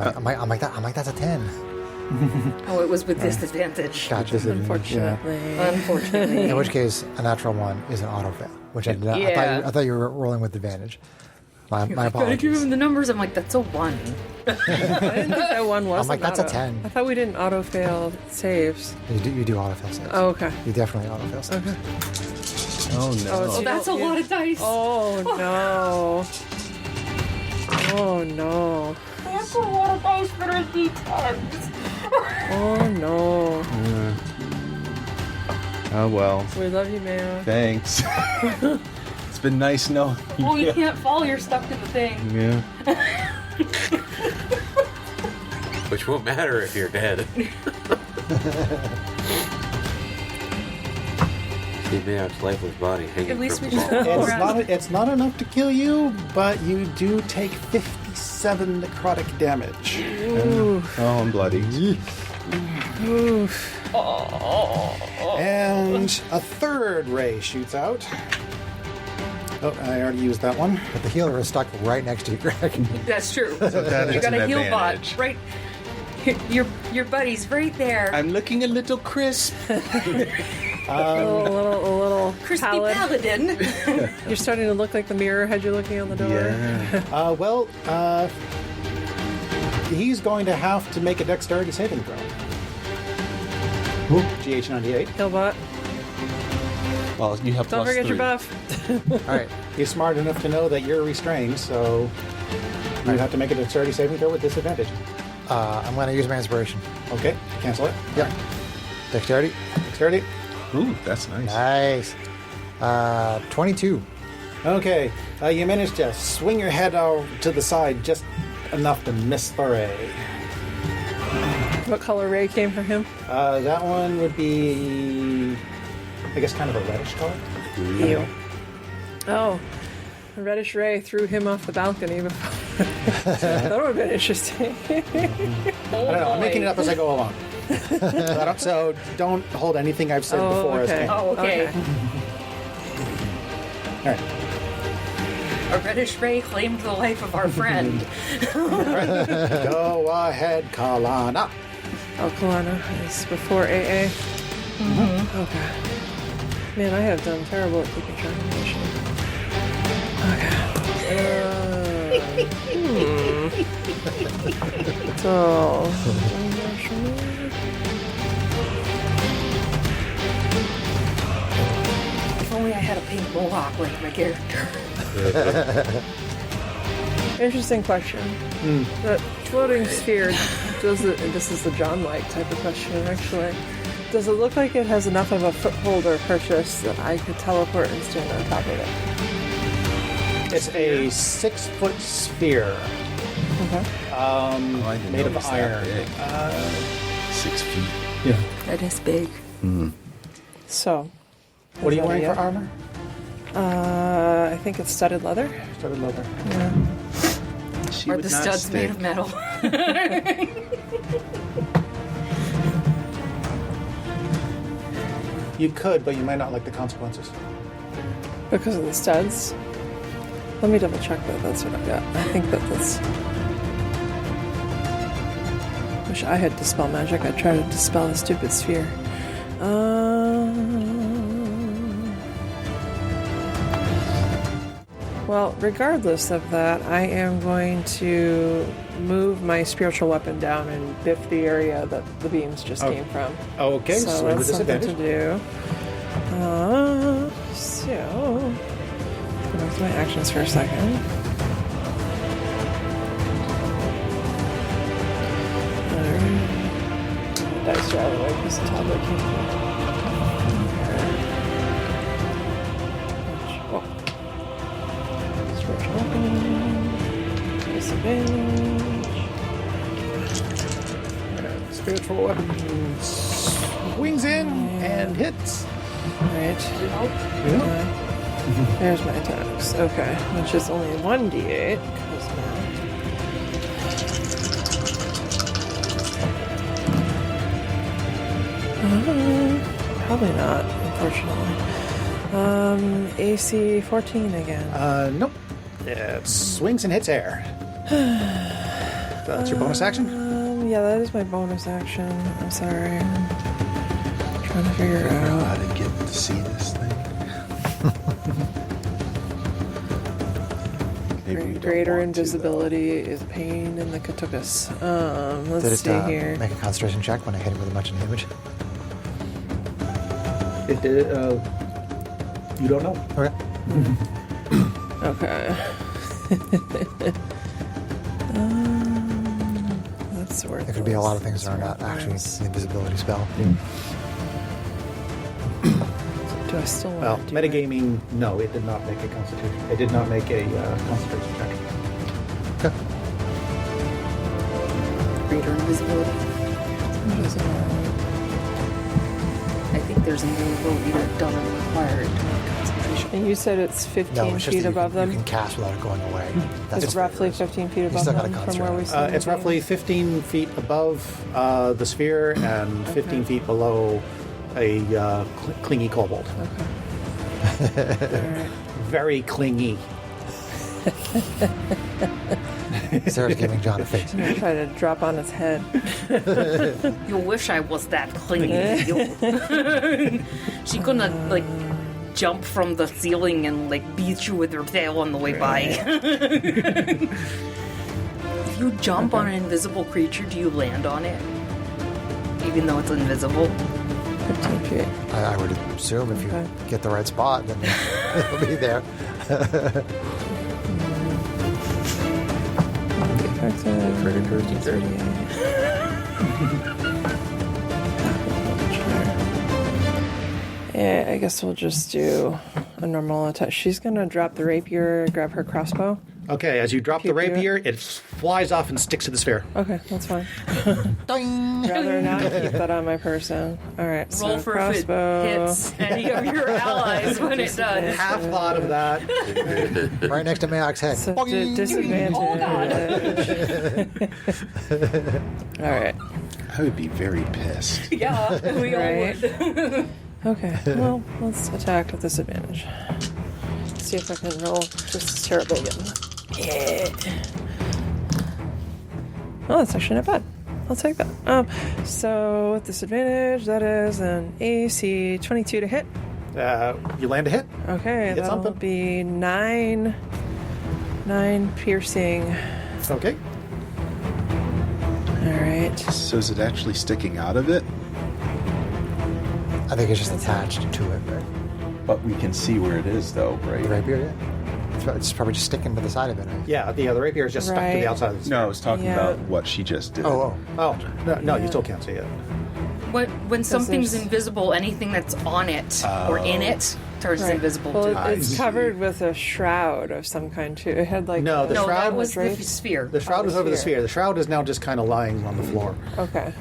I'm like that's a 10. Oh, it was with disadvantage. Gotcha. Unfortunately. Unfortunately. In which case, a natural 1 is an auto fail, which I did not. Yeah. I thought you were rolling with advantage. My Gotta give apologies. him the numbers. I'm like, that's a 1. I didn't think that one was. I'm like, that's a 10. I thought we didn't auto fail saves. You do auto fail saves. Oh, okay. You definitely auto fail saves. Okay. Oh, no. Oh, Oh, that's a don't- lot of dice. Oh no. Oh no. That's a lot of dice for a D10. Oh no. Oh, well. We love you, Mayo. Thanks. It's been nice knowing you. Well, you can't fall. You're stuck to the thing. Yeah. Which won't matter if you're dead. See Mayok's lifeless body hanging At least from we the just wall. go It's around. it's not enough to kill you, but you do take 57 necrotic damage. Oof. Oh, I'm bloody. Oof. And a third ray shoots out. Oh, I already used that one. But the healer is stuck right next to you, Greg. That's true. that You is got an a heal advantage. bot right. Your buddy's right there. I'm looking a little crisp. A little Crispy pallid. Paladin. You're starting to look like the mirror head you're looking on the door. Yeah. He's going to have to make a dexterity saving throw. GH98. Killbot. Well, you have Don't plus forget 3. your buff. All right. He's smart enough to know that you're restrained, so you have to make a dexterity saving throw with disadvantage. I'm going to use my inspiration. Okay, cancel it. Yep. Dexterity. Dexterity. Ooh, that's nice. Nice. 22. Okay, you managed to swing your head out to the side just enough to miss the ray. What color ray came for him? That one would be, I guess, kind of a reddish color. Ew. Oh, a reddish ray threw him off the balcony before. That would have been interesting. I don't know. I'm making it up as I go along. So don't hold anything I've said before as okay. canon. Oh, okay. All right. A reddish ray claimed the life of our friend. Go ahead, Kalana. Oh, Kalana is before AA. Mm-hmm. Okay. Man, I have done terrible at keeping track of information. Okay. So. If only I had a pink mohawk like my character. Interesting question. The floating sphere, this is the John-like type of question, actually. Does it look like it has enough of a foothold or purchase that I could teleport and stand on top of it? It's a 6-foot sphere Okay. I didn't made of notice that iron. big. 6 feet. That is big. So. What are is you that wearing it? for armor? I think it's studded leather. Studded leather. Yeah. She Are would the not studs stick. made of metal? You could, but you might not like the consequences. Because of the studs. Let me double check that that's what I've got. I think that's... Wish I had Dispel Magic. I'd try to dispel the stupid sphere. Well, regardless of that, I am going to move my spiritual weapon down and biff the area that the beams just came from. Okay, So swing with that's something to disadvantage. do. So, go back to my actions for a second. Dice are out of the way because the tablet came from. Oh. Spiritual weapon. Disadvantage. Spiritual weapon swings in and hits. Right. There's my attacks. Okay. Which is only 1d8. Because probably not, unfortunately. AC 14 again. Nope. It swings and hits air. That's your bonus action? Yeah, that is my bonus action. I'm sorry. I'm trying to figure it How out. to get to see this thing? Maybe we don't Greater want to, invisibility is a pain in the katukas. Did Let's see it here. make a concentration check when I hit it with a bunch of damage? It did. You don't know. Okay. Okay. That's worth. There could be a lot of things that are not actually the invisibility spell. Do I still want Well, to do metagaming, no, it did not make a constitution. It did not make a concentration check. Greater invisibility. I think there's an invisibility that doesn't require it to make concentration. And you said it's 15 No, it's just feet that above you them? can cast without it going away. That's It's what roughly it is. 15 feet You above still gotta them from where we concentrate. see It's roughly 15 feet above the sphere and 15 feet below a clingy kobold. Alright. Very clingy. Sarah's giving John a face. I'm gonna try to drop on its head. You wish I was that clingy. She gonna like jump from the ceiling and like beat you with her tail on the way by. If you jump on an invisible creature, do you land on it? Even though it's invisible? 15 feet. I would assume if you Okay. get the right spot, then it'll be there. Yeah, I guess we'll just do a normal attack. She's gonna drop the rapier, grab her crossbow. Okay, as you drop the Pew, pew. rapier, it flies off and sticks to the sphere. Okay, that's fine. Doing! Rather not keep that on my person. All right, Roll so for if it crossbow. hits any of your allies when it does. Half thought of that. Right next to Mayok's head. So Boing! disadvantage. Oh, All right. I would be very pissed. Yeah, we all Right. would. Okay. Well, let's attack with disadvantage. See if I can roll just as terribly again. Yeah. Oh, that's actually not bad. I'll take that. So with disadvantage, that is an AC 22 to hit. You land a hit. Okay, Hit that'll something. be 9 piercing. Okay. All right. So is it actually sticking out of it? I think it's just attached to it, right? But we can see where it is, though, The right? rapier, yeah. It's probably just sticking to the side of it. Right? Yeah, the rapier is just stuck to Right. the outside of the sphere. No, I was talking Yeah. about what she just did. Oh, Oh, no, you Yeah. still can't see it. When something's there's- invisible, anything that's on it or in it turns Right. invisible Well, too. I it's see. covered with a shroud of some kind too. It had like No, the No, shroud that was the draped. sphere. The shroud the was over the sphere. sphere. The shroud is now just kind of lying on the floor. Okay.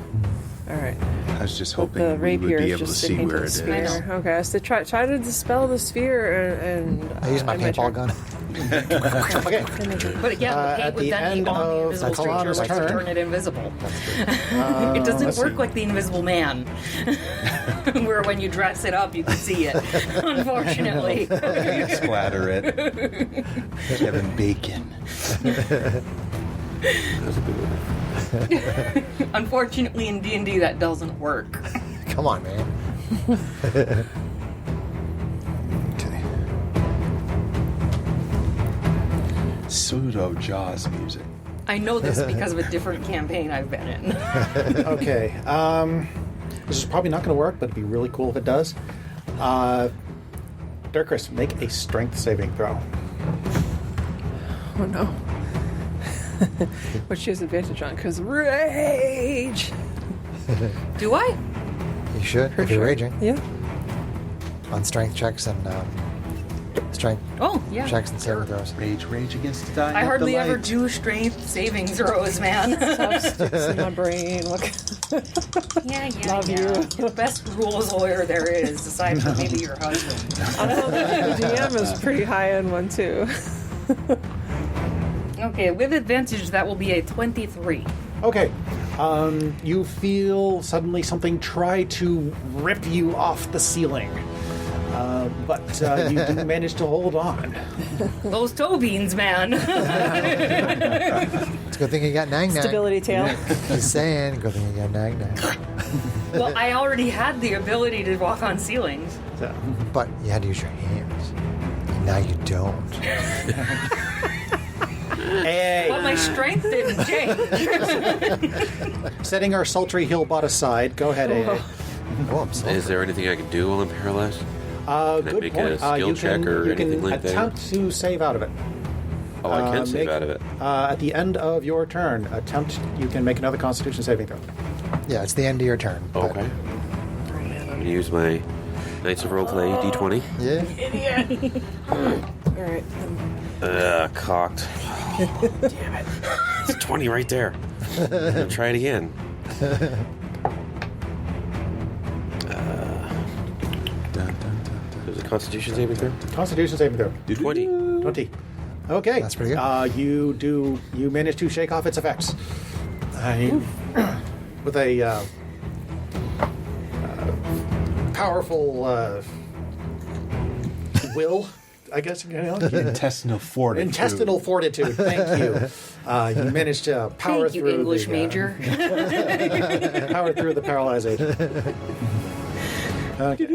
All right. I was just But hoping the we would rapier be is able to just see sticking to where the it is. sphere. Okay, so try to dispel the sphere and I use my paintball gun. Okay. But again, the at paint would the then be end on the of invisible creature, Kalana's like to turn- turn it invisible. It doesn't let's work see. like the Invisible Man, where when you dress it up, you can see it. Unfortunately. Splatter it. Kevin Bacon. That's a good one. Unfortunately, in D&D, that doesn't work. Come on, man. Okay. Pseudo Jaws music. I know this because of a different campaign I've been in. Okay. This is probably not going to work, but it'd be really cool if it does. Dirkris, make a strength saving throw. oh no. Which she has advantage on because rage. Do I? You should, if you're raging. Yeah. On strength checks and strength Oh, yeah. checks and saving throws. Rage against the dying I of hardly the ever light. do strength saving throws, man. Sticks in my brain. Look. Yeah. Love you. The best rules lawyer there is, aside from maybe your husband. I know the DM is pretty high end one too. Okay, with advantage, that will be a 23. Okay. You feel suddenly something try to rip you off the ceiling. But you do manage to hold on. Those toe beans, man. It's a good thing you got Nang Nang. Stability tail. Just saying, good thing you got Nang Nang. Well, I already had the ability to walk on ceilings. So, But you had to use your hands. And now you don't. hey, But my strength didn't change. setting our sultry hillbot aside, go ahead, AA. Oh, I'm sorry. Is there anything I can do while I'm paralyzed? Can I Good make point. a skill check or you anything can like that? attempt to save out of it. Oh, I can save out of it. At the end of your turn, you can make another Constitution saving throw. Yeah, it's the end of your turn. but- Okay. I'm going to use my Knights of Roleplay D20. Yeah. All right. Cocked. Damn it. It's 20 right there. I'm going to try it again. Dun, dun, dun, There's a Constitution saving throw? Constitution saving throw. 20. 20. Okay. That's pretty good. You manage to shake off its effects. With a powerful will, I guess. Intestinal fortitude. Intestinal fortitude. Thank you. You managed to power Thank you, through English the, major. power through the paralyzation. Okay.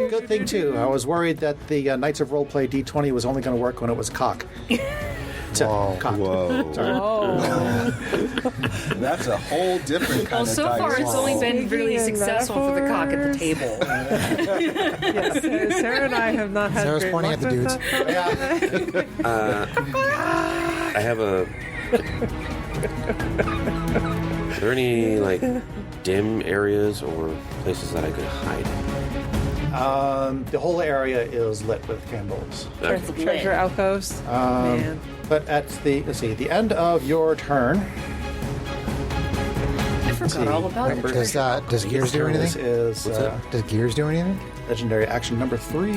Good thing too. I was worried that the Knights of Roleplay D20 was only going to work when it was cock. Whoa. Cocked. Whoa. Sorry. Oh. That's a whole different kind Well, of so dice far it's only roll. been really Speaking in successful for the cock at the table. Yes, Sarah and I have not had Sarah's great pointing luck at the with dudes. that. I have a... Are there any, like, dim areas or places that I could hide? The whole area is lit with candles. Treasure outpost. Man. But at the end of your turn, I forgot all about it. Does Gears do this anything? is What's that? Does Gears do anything? legendary action number 3.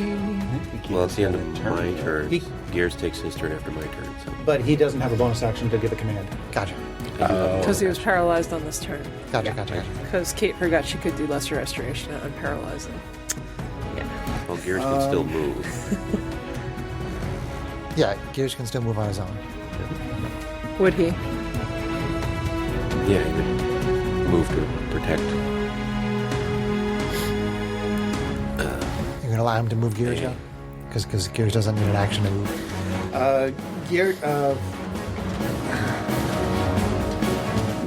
Well, it's the end of my turn. He- Gears takes his turn after my turn. So. But he doesn't have a bonus action to give a command. Gotcha. Because he was paralyzed on this turn. Gotcha. Because Kate forgot she could do lesser restoration and unparalyze him. Yeah. Well, Gears can still move. Yeah, Gears can still move on his own. Would he? Yeah, he could move to protect. You can allow him to move Gears, yeah? Because Gears doesn't need an action to move.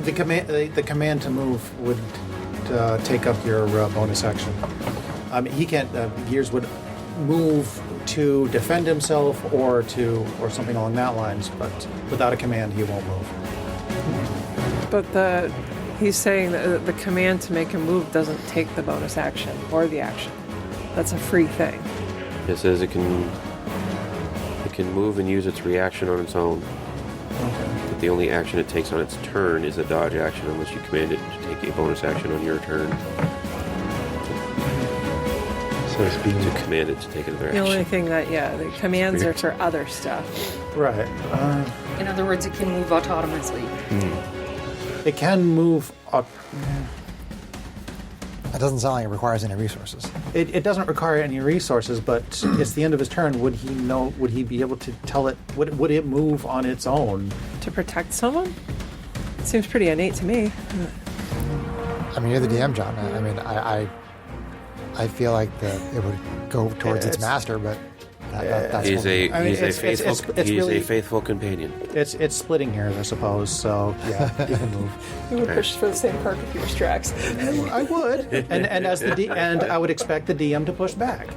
The command to move would take up your bonus action. He can't. Gears would move to defend himself or something along that lines, but without a command, he won't move. But he's saying that the command to make him move doesn't take the bonus action or the action. That's a free thing. It says it can move and use its reaction on its own. Okay. The but the only action it takes on its turn is a dodge action unless you command it to take a bonus action on your turn. So it's being To command it to take another The action. only thing that, the commands are for other stuff. Right. In other words, it can move autonomously. It can move. It doesn't sound like it requires any resources. It doesn't require any resources, but it's the end of his turn. Would he know? Would he be able to tell it? Would it move on its own? To protect someone? Seems pretty innate to me. I mean, you're the DM, John. I mean, I feel like that it would go towards its master, but that's He's a I mean, he's a it's faithful really- a faithful companion. It's splitting hairs, I suppose. So yeah, you can move. You would push for the same perk if you were Strax. I would, and as and I would expect the DM to push back.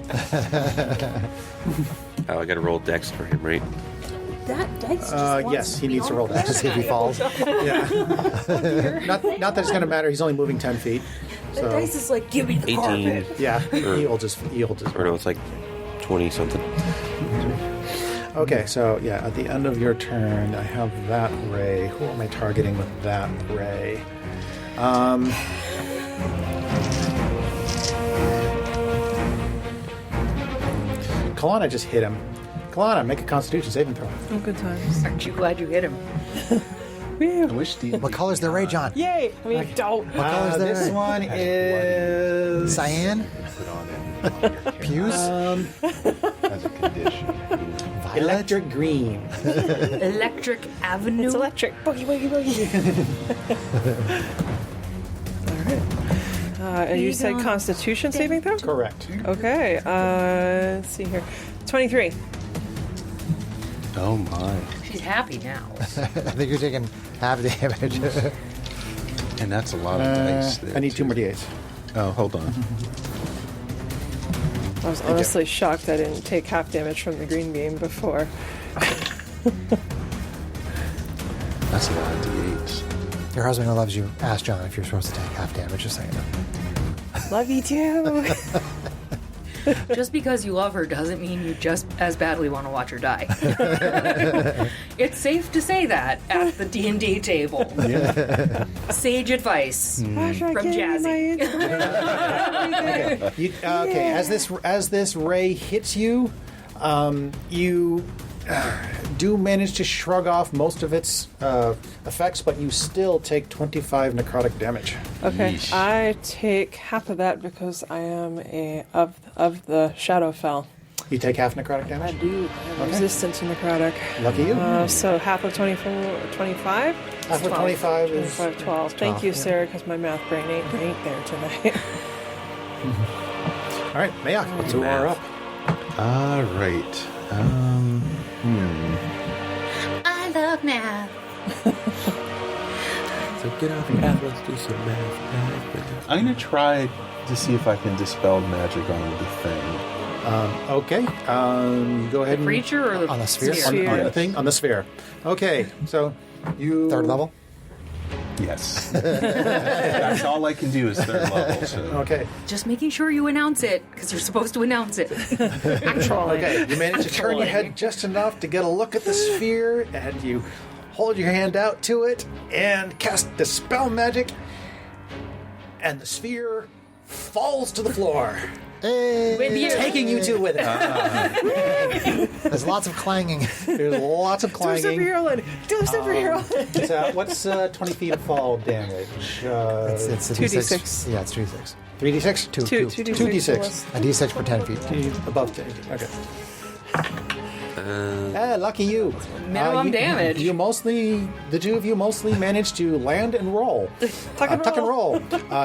Oh, I got to roll Dex for him, right? That dice just wants Yes, to he be needs to on roll that to see if he falls. Yeah. Not that it's going to matter. He's only moving 10 feet. That So dice is like, give me the 18. carpet. yeah, he'll just. Or no, it's like 20 something. Okay, so yeah, at the end of your turn, I have that ray. Who am I targeting with that ray? Kalana just hit him. Kalana, make a Constitution saving throw. Oh, good times. Aren't you glad you hit him? I wish the What color's the ray, John? Yay! I mean, don't. What color's the This ray? one is Cyan? put on it Fuse? as a condition. Violet? electric green. Electric Avenue. It's electric. Boogie, boogie, boogie. All right. And you said Constitution saving throw? Correct. Okay. Let's see here. 23. Oh my! She's happy now. I think you're taking half damage. And that's a lot of dice. There I need 2 too. more d8s. Oh, hold on. I was honestly shocked I didn't take half damage from the green beam before. That's a lot of d8s. Your husband who loves you asked John if you're supposed to take half damage, just so you know. Love you too. Just because you love her doesn't mean you just as badly want to watch her die. It's safe to say that at the D&D table. Sage advice from Jazzy. Okay, as this ray hits you, you do manage to shrug off most of its effects, but you still take 25 necrotic damage. Okay, Yeesh. I take half of that because I am of the Shadowfell. You take half necrotic I damage? do. I'm resistant to necrotic. Lucky you. So half of 25? Half of 25 is 25, 12. Thank you, Sarah, because my math brain ain't there tonight. All right, Mayak, you are up. All right. I love math. So get off your ass, let's do some math. I'm gonna try to see if I can dispel magic on the thing. Okay, go ahead and Creature or the On the sphere? on the thing on the sphere. Okay, so you Third level? Yes. That's all I can do is third level. So. Okay, Just making sure you announce it, because you're supposed to announce it. Actually. okay. You manage to turn your head just enough to get a look at the sphere, and you hold your hand out to it and cast Dispel Magic, and the sphere falls to the floor, Hey! With you. taking you two with it. There's lots of clanging. There's lots of Do a clanging. superhero land. Do a superhero. What's 20 feet of fall damage? It's a 2d6. Yeah, it's 2d6. 3d6? 2d6. 2d6. A d6 for 10 feet. Above 10. Okay. Lucky you. Minimum damage. The two of you mostly managed to land and roll. Tuck and roll.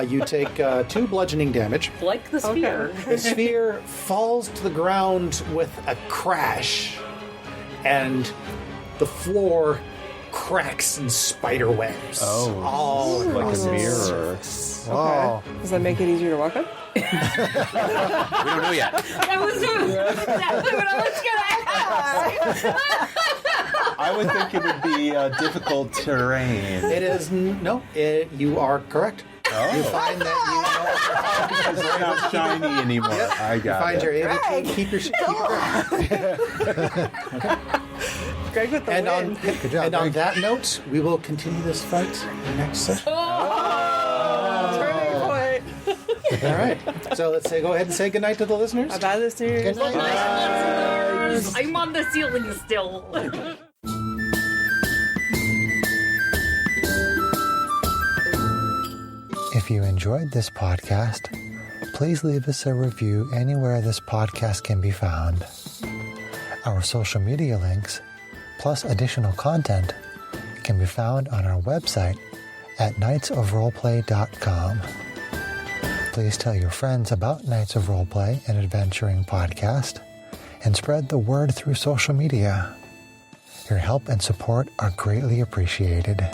You take 2 bludgeoning damage. Like the sphere. The sphere falls to the ground with a crash, and the floor cracks in spider webs. Oh, all like across a it. mirror. Whoa. Does that make it easier to walk on? We don't know yet. That was exactly what I was going to ask. I would think it would be difficult terrain. It is you are correct. Oh. You find that Because it's not shiny anymore. I you got find it. you're able to keep your Greg with the And win. on, Good job, and on Greg. that note, we will continue this fight next session. Turning point. All right. So let's go ahead and say goodnight to the listeners. Bye, listeners. Good night. Nice listeners. I'm on the ceiling still. If you enjoyed this podcast, please leave us a review anywhere this podcast can be found. Our social media links, plus additional content, can be found on our website at knightsofroleplay.com. Please tell your friends about Knights of Roleplay, an adventuring podcast, and spread the word through social media. Your help and support are greatly appreciated.